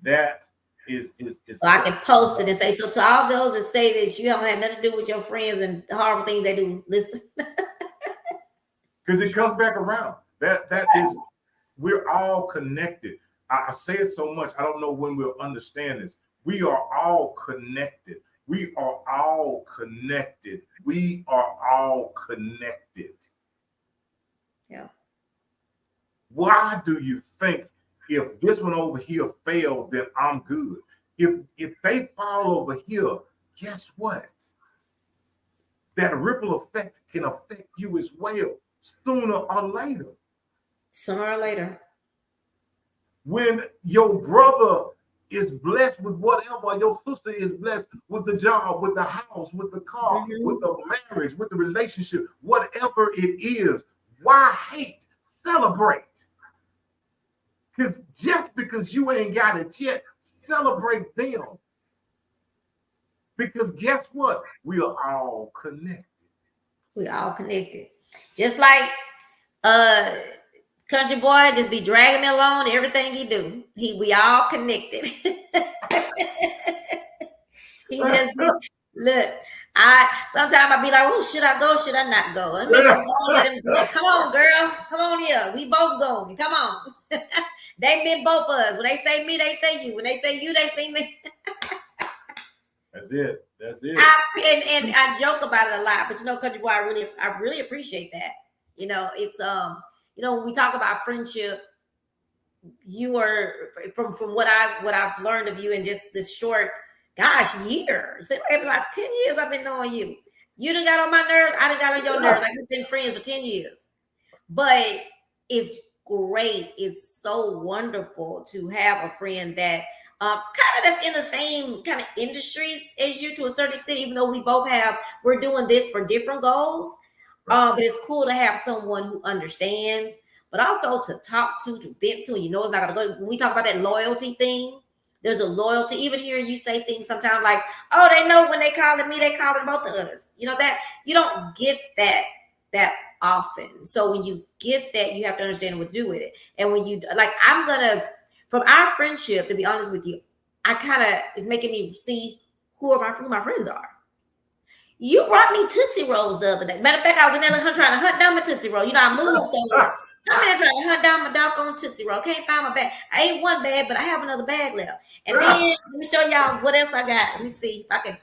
That So I can post it and say, so to all those that say that you haven't had nothing to do with your friends and the horrible things they do, listen. Because it comes back around. That is, we're all connected. I say it so much, I don't know when we'll understand this. We are all connected. We are all connected. We are all connected. Yeah. Why do you think if this one over here fails, then I'm good? If they fall over here, guess what? That ripple effect can affect you as well, sooner or later. Sooner or later. When your brother is blessed with whatever, your sister is blessed with the job, with the house, with the car, with the marriage, with the relationship, whatever it is, why hate? Celebrate. Because just because you ain't got it yet, celebrate them. Because guess what? We are all connected. We all connected. Just like Country Boy just be dragging me along to everything he do. We all connected. He just look. Sometimes I be like, oh, should I go? Should I not go? Let me just go and let him go. Come on, girl. Come on here. We both going. Come on. They meant both of us. When they say me, they say you. When they say you, they say me. That's it. That's it. And I joke about it a lot, but Country Boy, I really appreciate that. It's when we talk about friendship, you are from what I've learned of you in just this short, years. About 10 years I've been knowing you. You done got on my nerves. I done got on your nerves. Like we've been friends for 10 years. But it's great. It's so wonderful to have a friend that kind of that's in the same kind of industry as you to a certain extent, even though we're doing this for different goals. But it's cool to have someone who understands, but also to talk to vent to. It's not gonna go. When we talk about that loyalty thing, there's a loyalty. Even here, you say things sometimes like, "Oh, they know when they calling me, they calling both of us." That you don't get that often. So when you get that, you have to understand what to do with it. And when you from our friendship, to be honest with you, it's making me see who my friends are. You brought me Tootsie Rolls the other day. Matter of fact, I was in there trying to hunt down my Tootsie Roll. I moved, so I'm in there trying to hunt down my doggone Tootsie Roll. Can't find my bag. I ate one bag, but I have another bag left. And then let me show y'all what else I got. Let me see if I can.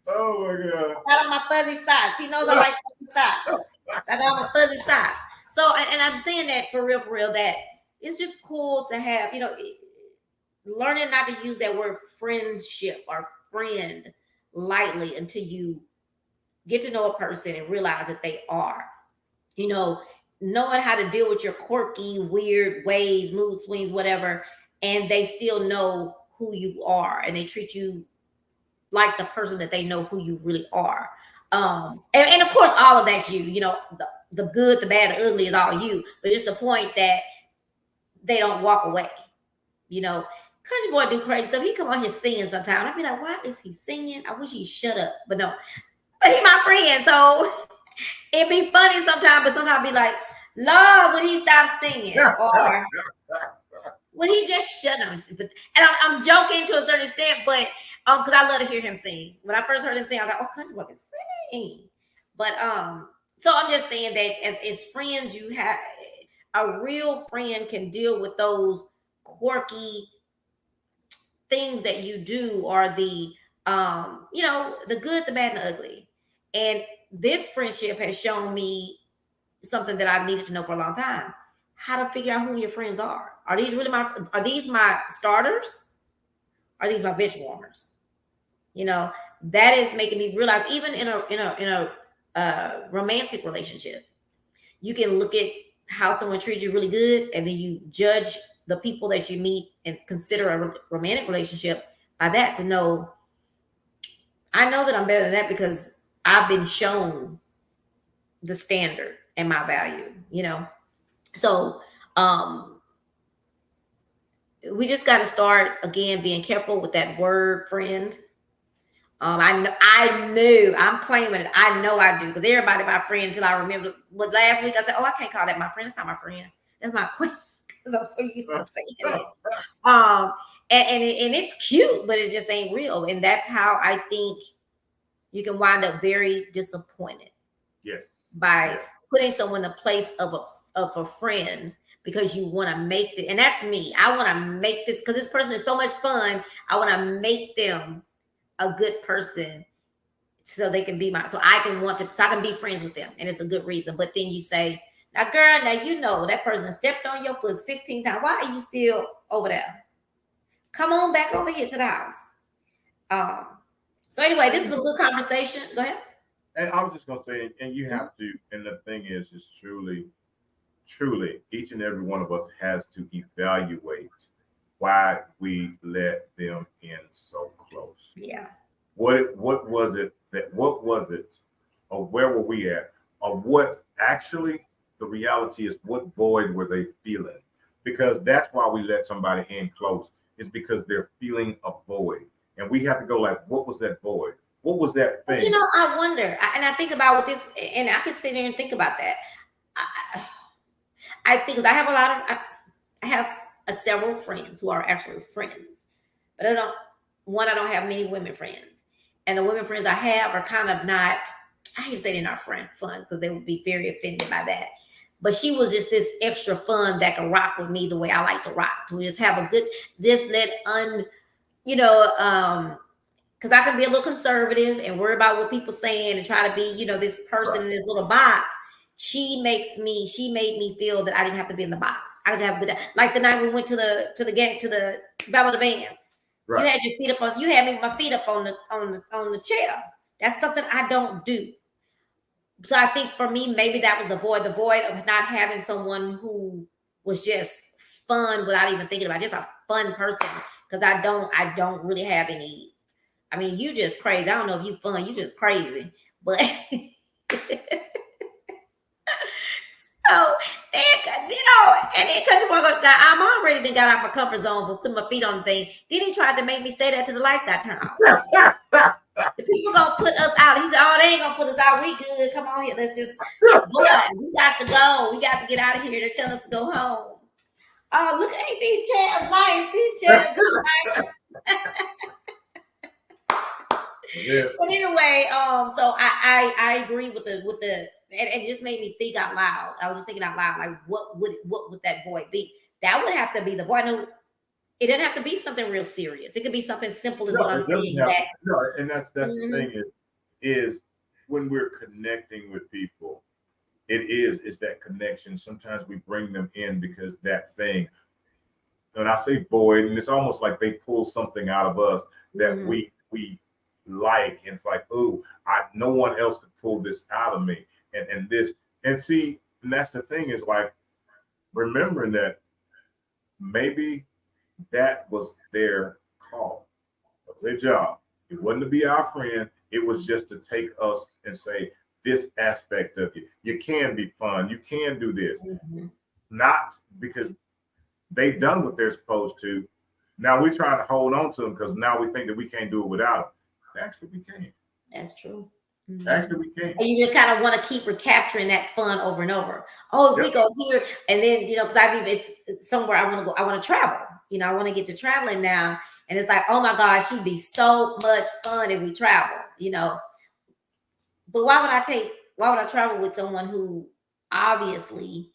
Oh my God! I got on my fuzzy socks. He knows I like fuzzy socks. So I got on my fuzzy socks. So, and I'm saying that for real, that it's just cool to have, learning not to use that word friendship or friend lightly until you get to know a person and realize that they are, knowing how to deal with your quirky, weird ways, mood swings, whatever, and they still know who you are and they treat you like the person that they know who you really are. And of course, all of that's you, the good, the bad, the ugly is all you, but just the point that they don't walk away, Country Boy do crazy stuff. He come on here singing sometimes. I'd be like, why is he singing? I wish he'd shut up. But no. But he my friend. So it'd be funny sometimes, but sometimes I'd be like, Lord, would he stop singing? Or would he just shut up? And I'm joking to a certain extent, but because I love to hear him sing. When I first heard him sing, I was like, oh, Country Boy can sing. But so I'm just saying that as friends, you have a real friend can deal with those quirky things that you do, are the the good, the bad, and the ugly. And this friendship has shown me something that I've needed to know for a long time: how to figure out who your friends are. Are these my starters? Are these my bench warmers? That is making me realize, even in a romantic relationship, you can look at how someone treats you really good, and then you judge the people that you meet and consider a romantic relationship by that, to know, I know that I'm better than that because I've been shown the standard and my value, So we just got to start, again, being careful with that word friend. I knew, I'm claiming it. I know I do, because everybody my friend, until I remember what last week I said, oh, I can't call that my friend. It's not my friend. That's my queen, because I'm so used to saying it. and it's cute, but it just ain't real. And that's how I think you can wind up very disappointed Yes. by Yes. putting someone in the place of a friend because you want to make it. And that's me. I want to make this because this person is so much fun. I want to make them a good person so they can be so I can be friends with them. And it's a good reason. But then you say, now, girl, now you know that person stepped on your foot 16 times. Why are you still over there? Come on back over here to the house. So anyway, this is a good conversation. Go ahead. And I was just gonna say, and you have to, and the thing is truly, each and every one of us has to evaluate why we let them in so close. Yeah. What was it, or where were we at, or what actually the reality is? What void were they feeling? Because that's why we let somebody in close. Is because they're feeling a void, and we have to go like, what was that void? What was that thing? But you know, I wonder, and I think about what this, and I could sit there and think about that. I think because I have I have several friends who are actually friends, but I don't have many women friends, and the women friends I have are kind of not. I hate to say they're not fun because they would be very offended by that. But she was just this extra fun that could rock with me the way I like to rock. To just have a good, just let because I can be a little conservative and worry about what people saying and try to be, this person in this little box. She made me feel that I didn't have to be in the box. I just have a good, like the night we went to the Battle of the Bands. Right. You had me my feet up on the chair. That's something I don't do. So I think for me, maybe that was the void of not having someone who was just fun without even thinking about it, just a fun person. Because I don't really have any. I mean, you just crazy. I don't know if you fun. You just crazy. But so, and then Country Boy goes, now I'm already done got out my comfort zone for putting my feet on the thing. Then he tried to make me stay there till the lights got turned off. The people gonna put us out. He said, "Oh, they ain't gonna put us out. We good. Come on here. Let's just boy, we got to go. We got to get out of here. They're telling us to go home. Oh, look, ain't these chairs nice? These chairs are nice." Yeah. But anyway, so I agree with the and it just made me think out loud. I was just thinking out loud, like what would that void be? That would have to be the void. No, it doesn't have to be something real serious. It could be something simple as what I'm saying. And that's the thing is when we're connecting with people, it's that connection. Sometimes we bring them in because that thing, and I say void, and it's almost like they pull something out of us that we like, and it's like, oh, no one else could pull this out of me, and this, and see, and that's the thing is like remembering that maybe that was their call, it was their job. It wasn't to be our friend. It was just to take us and say, this aspect of you can be fun, you can do this, not because they've done what they're supposed to. Now we're trying to hold on to them because now we think that we can't do it without them. Actually, we can. That's true. Actually, we can. And you just kind of want to keep recapturing that fun over and over. Oh, we go here, and then because it's somewhere I want to go. I want to travel. I want to get to traveling now, and it's like, oh my gosh, she'd be so much fun if we travel. But why would I travel with someone who obviously,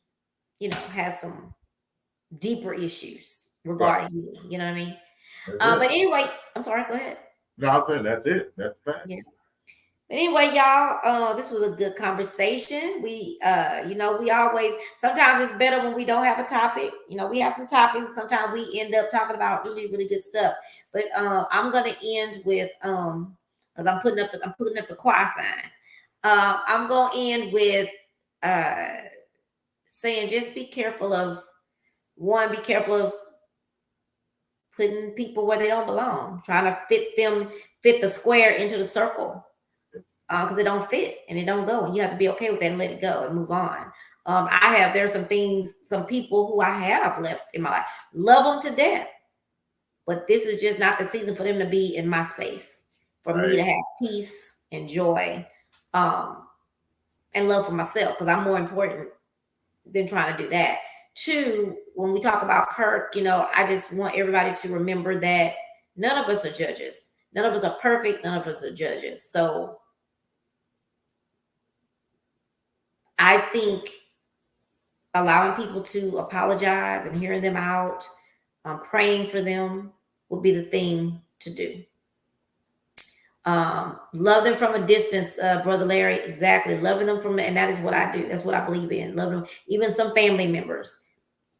has some deeper issues regarding me? You know what I mean? But anyway, I'm sorry. Go ahead. No, I was saying that's it. That's the fact. Yeah. But anyway, y'all, this was a good conversation. We, we always, sometimes it's better when we don't have a topic. We have some topics. Sometimes we end up talking about really, really good stuff. But I'm gonna end with because I'm putting up the choir sign. I'm gonna end with saying just be careful of putting people where they don't belong, trying to fit the square into the circle. Because it don't fit and it don't go, and you have to be okay with that and let it go and move on. There's some people who I have left in my life, love them to death, but this is just not the season for them to be in my space, for me to have peace and joy, and love for myself, because I'm more important than trying to do that. Two, when we talk about Kirk, I just want everybody to remember that none of us are judges. None of us are perfect. None of us are judges. So I think allowing people to apologize and hearing them out, praying for them would be the thing to do. Love them from a distance, Brother Larry. Exactly. Loving them and that is what I do. That's what I believe in. Love them. Even some family members.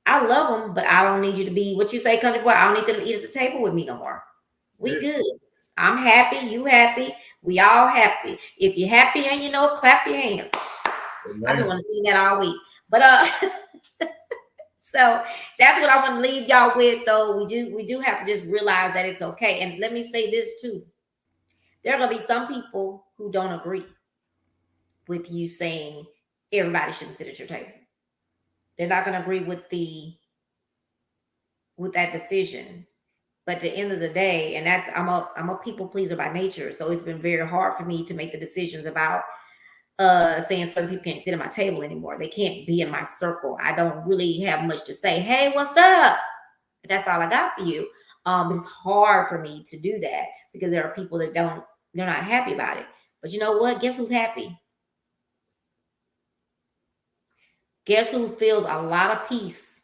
I love them, but I don't need you to be what you say, country boy. I don't need them to eat at the table with me no more. We good. I'm happy. You happy. We all happy. If you're happy and clap your hands. I've been wanting to see that all week. But so that's what I want to leave y'all with, though. We do have to just realize that it's okay. And let me say this too. There are gonna be some people who don't agree with you saying everybody shouldn't sit at your table. They're not gonna agree with that decision. But at the end of the day, and I'm a people pleaser by nature, so it's been very hard for me to make the decisions about saying certain people can't sit at my table anymore. They can't be in my circle. I don't really have much to say. Hey, what's up? That's all I got for you. It's hard for me to do that because there are people that they're not happy about it. But you know what? Guess who's happy? Guess who feels a lot of peace?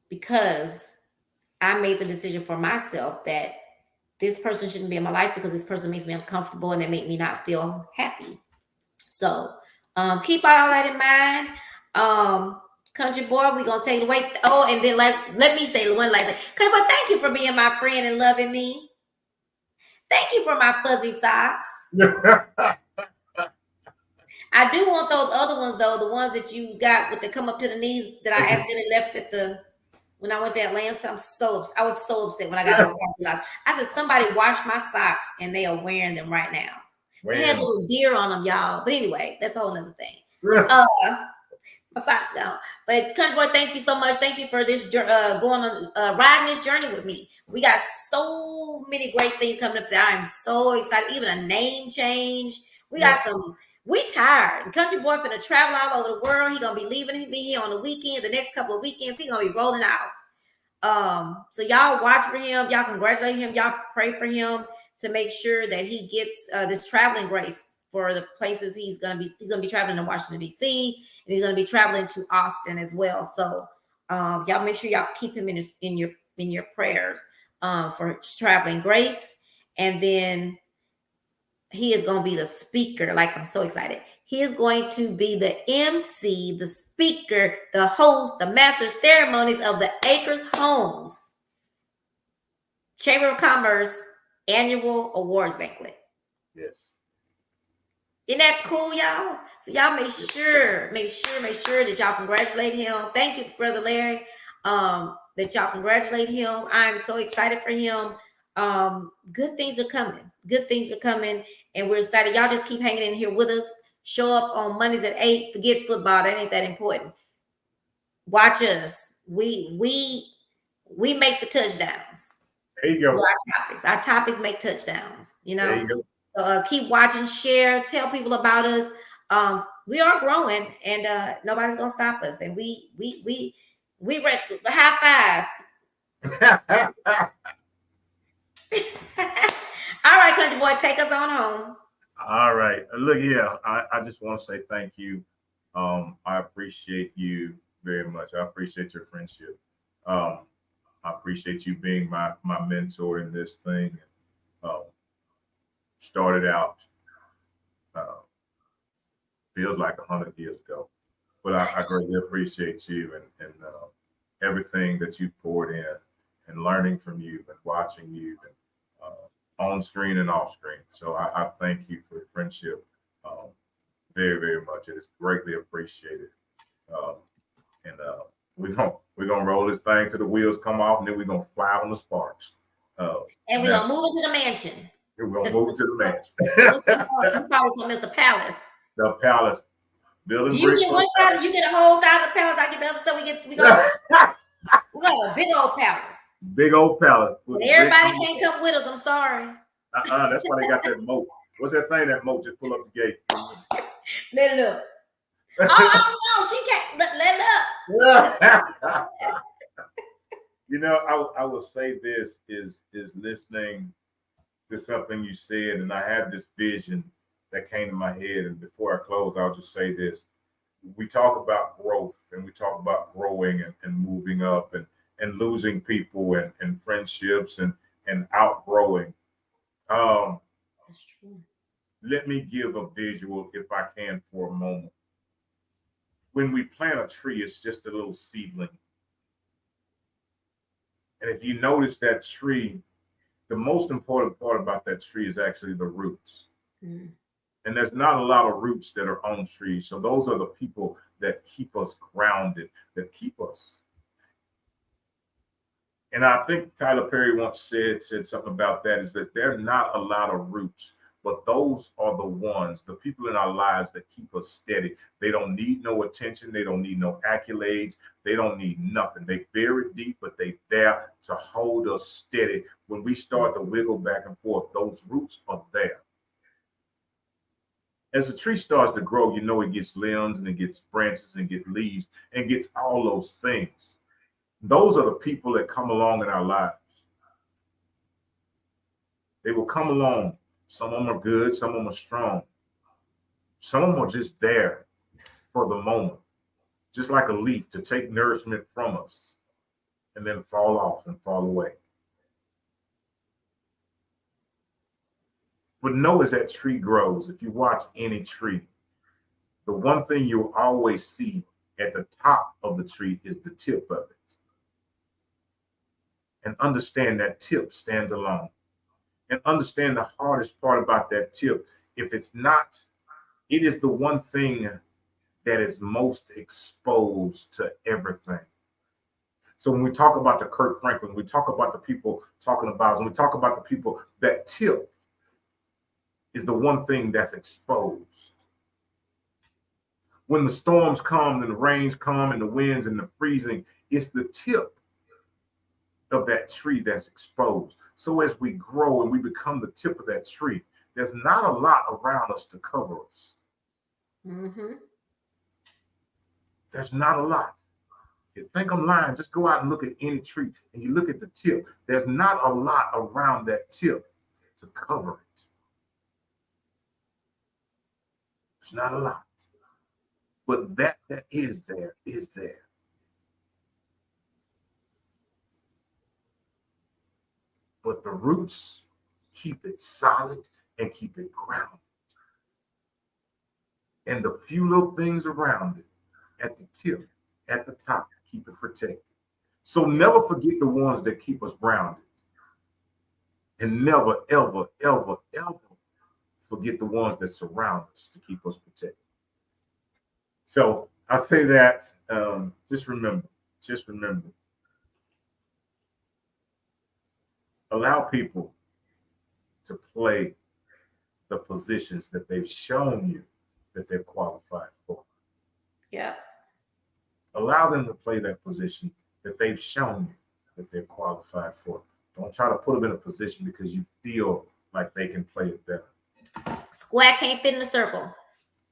Because I made the decision for myself that this person shouldn't be in my life because this person makes me uncomfortable and they make me not feel happy. So keep all that in mind. Country boy, we're going to take it away. Oh, and then let me say one last thing. Country boy, thank you for being my friend and loving me. Thank you for my fuzzy socks. I do want those other ones, though, the ones that you got with the come up to the knees that I accidentally left when I went to Atlanta. I was so upset when I got on the I said, somebody wash my socks, and they are wearing them right now. They had a little deer on them, y'all. But anyway, that's a whole other thing. My socks gone. But country boy, thank you so much. Thank you for this going on riding this journey with me. We got so many great things coming up there. I'm so excited. Even a name change. We tired. Country boy finna travel all over the world. He gonna be leaving. He be here on the weekend. The next couple of weekends, he gonna be rolling out. So y'all watch for him. Y'all congratulate him. Y'all pray for him to make sure that he gets this traveling grace for the places he's gonna be traveling to Washington D.C. and he's gonna be traveling to Austin as well. So y'all make sure y'all keep him in your prayers for traveling grace, and then he is going to be the speaker. Like, I'm so excited. He is going to be the MC, the speaker, the host, the master ceremonies of the Acres Homes Chamber of Commerce annual awards banquet. Yes. Isn't that cool, y'all? So y'all make sure that y'all congratulate him. Thank you, Brother Larry, that y'all congratulate him. I'm so excited for him. Good things are coming. Good things are coming. And we're excited. Y'all just keep hanging in here with us. Show up on Mondays at 8. Forget football. That ain't that important. Watch us. We make the touchdowns. There you go. Our topics make touchdowns. There you go. Keep watching, share, tell people about us. We are growing, and nobody's gonna stop us. And we high five. All right, country boy, take us on home. All right. Look, I just want to say thank you. I appreciate you very much. I appreciate your friendship. I appreciate you being my mentor in this thing. Started out feels like 100 years ago, but I greatly appreciate you and everything that you've poured in, and learning from you and watching you and on screen and off screen. So I thank you for your friendship very, very much. It is greatly appreciated. And we're gonna roll this thing till the wheels come off, and then we're gonna fly on the sparks. And we're gonna move into the mansion. We're gonna move into the mansion. You probably some is the palace. The palace. Do you get one side? You get a whole side of the palace. I get the other. So we got a big old palace. Big old palace. Everybody can't come with us. I'm sorry. That's why they got that moat. What's that thing that moat just pull up the gate? Let it up. Oh no, she can't. Let up. You know, I will say this is listening to something you said, and I had this vision that came to my head. And before I close, I'll just say this: we talk about growth, and we talk about growing and moving up, and losing people and friendships and outgrowing. Um, That's true. Let me give a visual, if I can, for a moment. When we plant a tree, it's just a little seedling, and if you notice that tree, the most important part about that tree is actually the roots. Mm. And there's not a lot of roots that are on trees. So those are the people that keep us grounded, that keep us. And I think Tyler Perry once said something about that, is that there are not a lot of roots, but those are the ones, the people in our lives that keep us steady. They don't need no attention. They don't need no accolades. They don't need nothing. They bury deep, but they there to hold us steady. When we start to wiggle back and forth, those roots are there. As the tree starts to grow, you know it gets limbs and it gets branches and it gets leaves and gets all those things. Those are the people that come along in our lives. They will come along. Some of them are good, some of them are strong. Some of them are just there for the moment, just like a leaf to take nourishment from us and then fall off and fall away. But know as that tree grows, if you watch any tree, the one thing you'll always see at the top of the tree is the tip of it. And understand that tip stands alone. And understand the hardest part about that tip. If it's not, it is the one thing that is most exposed to everything. So when we talk about the Kurt Franklin, we talk about the people talking about, when we talk about the people, that tip is the one thing that's exposed. When the storms come and the rains come and the winds and the freezing, it's the tip of that tree that's exposed. So as we grow and we become the tip of that tree, there's not a lot around us to cover us. Mm-hmm. There's not a lot. If you think I'm lying, just go out and look at any tree and you look at the tip. There's not a lot around that tip to cover it. It's not a lot. But that is there is there. But the roots keep it solid and keep it grounded. And the few little things around it at the tip, at the top, keep it protected. So never forget the ones that keep us grounded. And never, ever, ever, ever forget the ones that surround us to keep us protected. So I say that, just remember, allow people to play the positions that they've shown you that they're qualified for. Yeah. Allow them to play that position that they've shown you that they're qualified for. Don't try to put them in a position because you feel like they can play it better. Square can't fit in the circle.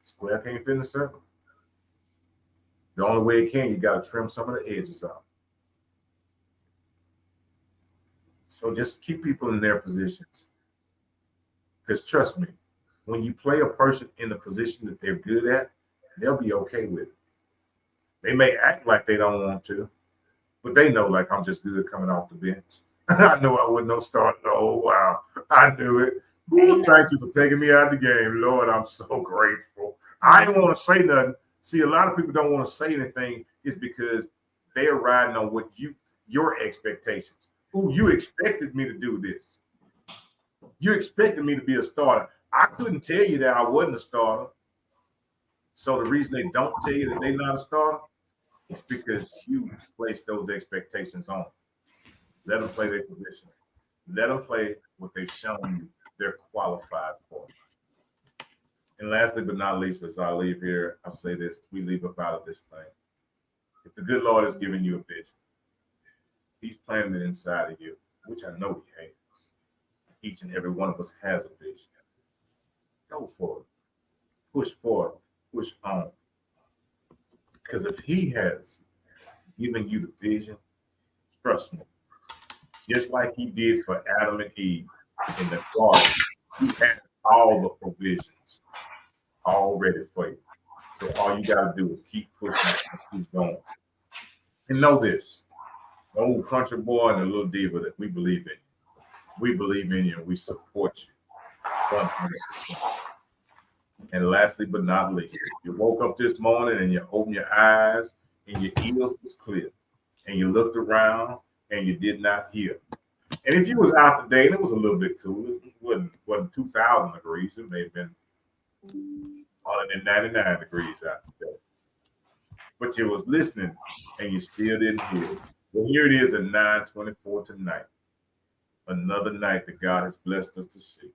Square can't fit in the circle. The only way it can, you got to trim some of the edges out. So just keep people in their positions. Because trust me, when you play a person in a position that they're good at, they'll be okay with it. They may act like they don't want to, but they know, like, I'm just good coming off the bench. I know I wasn't no starter. Oh, wow. I knew it. Ooh, thank you for taking me out of the game. Lord, I'm so grateful. I didn't want to say nothing. See, a lot of people don't want to say anything is because they're riding on what your expectations. Ooh, you expected me to do this. You expected me to be a starter. I couldn't tell you that I wasn't a starter. So the reason they don't tell you that they're not a starter is because you place those expectations on. Let them play their position. Let them play what they've shown you they're qualified for. And lastly but not least, as I leave here, I'll say this: we leave up out of this thing. If the good Lord has given you a vision, He's planted it inside of you, which I know He has. Each and every one of us has a vision. Go for it. Push forward. Push on. Because if he has given you the vision, trust me, just like he did for Adam and Eve in the garden, he has all the provisions already for you. So all you got to do is keep pushing and keep going. And know this, the old country boy and the little diva, that we believe in you. We believe in you and we support you 100%. And lastly but not least, you woke up this morning and you opened your eyes and your ears was clear and you looked around and you did not hear. And if you was out today and it was a little bit cooler, it wasn't 2,000 degrees, it may have been 199 degrees out today. But you was listening and you still didn't hear. Well, here it is at 9:24 tonight. Another night that God has blessed us to see.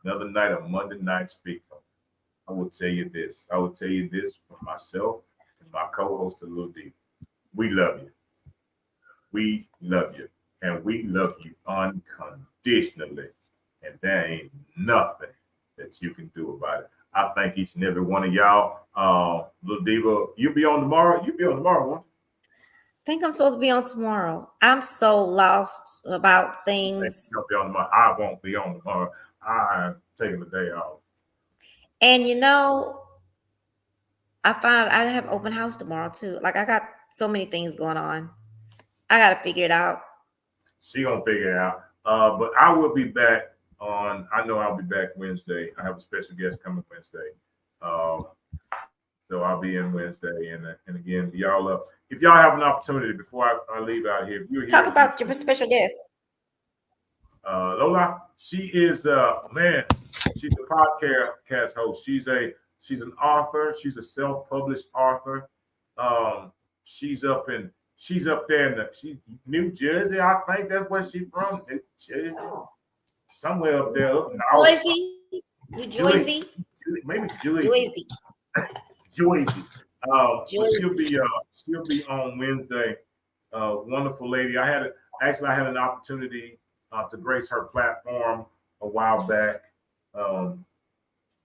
Another night of Monday Night Speak Up. I will tell you this. I will tell you this for myself and my co-host, Lil D. We love you. We love you. And we love you unconditionally. And there ain't nothing that you can do about it. I thank each and every one of y'all. Lil Diva, you'll be on tomorrow. You'll be on tomorrow, won't you? I think I'm supposed to be on tomorrow. I'm so lost about things. You'll be on tomorrow. I won't be on tomorrow. I'm taking the day off. And you know, I found out I have open house tomorrow too. Like I got so many things going on. I gotta figure it out. She gonna figure it out. But I will be back on. I know I'll be back Wednesday. I have a special guest coming Wednesday. So I'll be in Wednesday. And again, y'all, if y'all have an opportunity before I leave out here, if you're Talk here, about your special guest. Lola, she is man. She's a podcast host. She's an author. She's a self-published author. She's up there in New Jersey. I think that's where she's from. New Jersey, somewhere up there. Up Jersey, New Jersey, maybe Jersey. Jersey. She'll be on Wednesday. Wonderful lady. I had an opportunity to grace her platform a while back.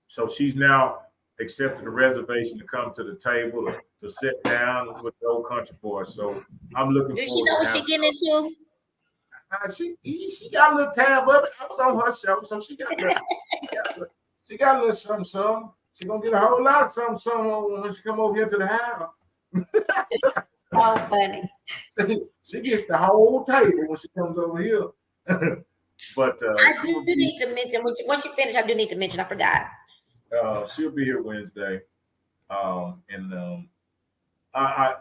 So she's now accepted a reservation to come to the table to sit down with the old country boys. So I'm looking. Does she know what she's getting into? She got a little tab of it. I was on her show, so she got a little something. She gonna get a whole lot of something when she come over here to the house. Oh, funny. She gets the whole table when she comes over here. But I do need to mention once you finish. I do need to mention. I forgot. She'll be here Wednesday, and I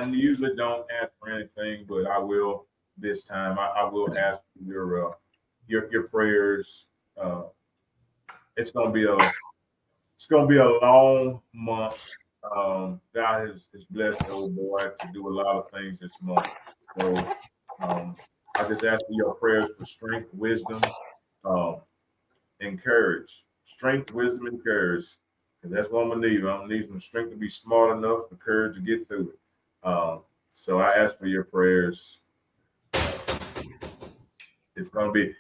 usually don't ask for anything, but I will this time. I will ask for your prayers. It's gonna be a long month. God has blessed the old boy to do a lot of things this month. So I just ask for your prayers for strength, wisdom, and courage. Strength, wisdom, and courage. And that's what I'm gonna need. I'm gonna need some strength to be smart enough, the courage to get through it. So I ask for your prayers. It's gonna be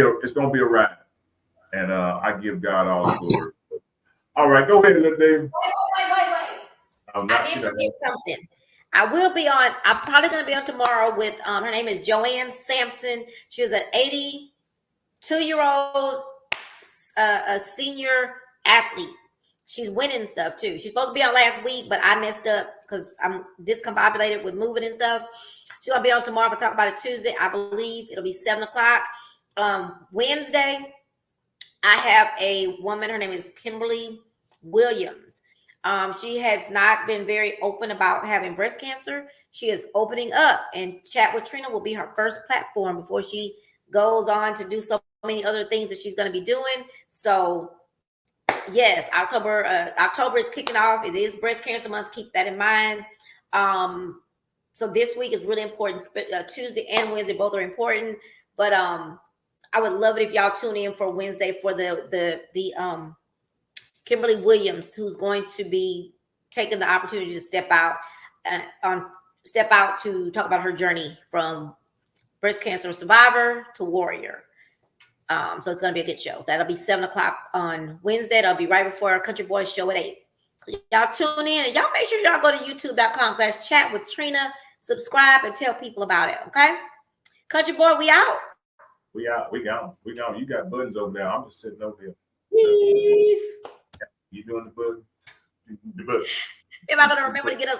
a ride, and I give God all the glory. All right, go ahead, little David. Wait. I didn't forget something. I will be on. I'm probably going to be on tomorrow with her name is Joanne Sampson. She is an 82-year-old a senior athlete. She's winning stuff too. She's supposed to be on last week, but I messed up because I'm discombobulated with moving and stuff. She's gonna be on tomorrow for Talk About It Tuesday. I believe it'll be 7:00. Wednesday, I have a woman. Her name is Kimberly Williams. She has not been very open about having breast cancer. She is opening up, and Chat with Trina will be her first platform before she goes on to do so many other things that she's going to be doing. So, yes, October is kicking off. It is Breast Cancer Month. Keep that in mind. So this week is really important. Tuesday and Wednesday both are important. But I would love it if y'all tune in for Wednesday for the Kimberly Williams, who's going to be taking the opportunity to step out to talk about her journey from breast cancer survivor to warrior. So it's going to be a good show. That'll be 7:00 on Wednesday. That'll be right before our Country Boys show at 8. Y'all tune in and y'all make sure y'all go to youtube.com/chat with Trina. Subscribe and tell people about it. Okay. Country boy, we out. We out. We gone. We gone. You got buttons over there. I'm just sitting over here. Peace. You doing the button? The button. Am I gonna remember to get us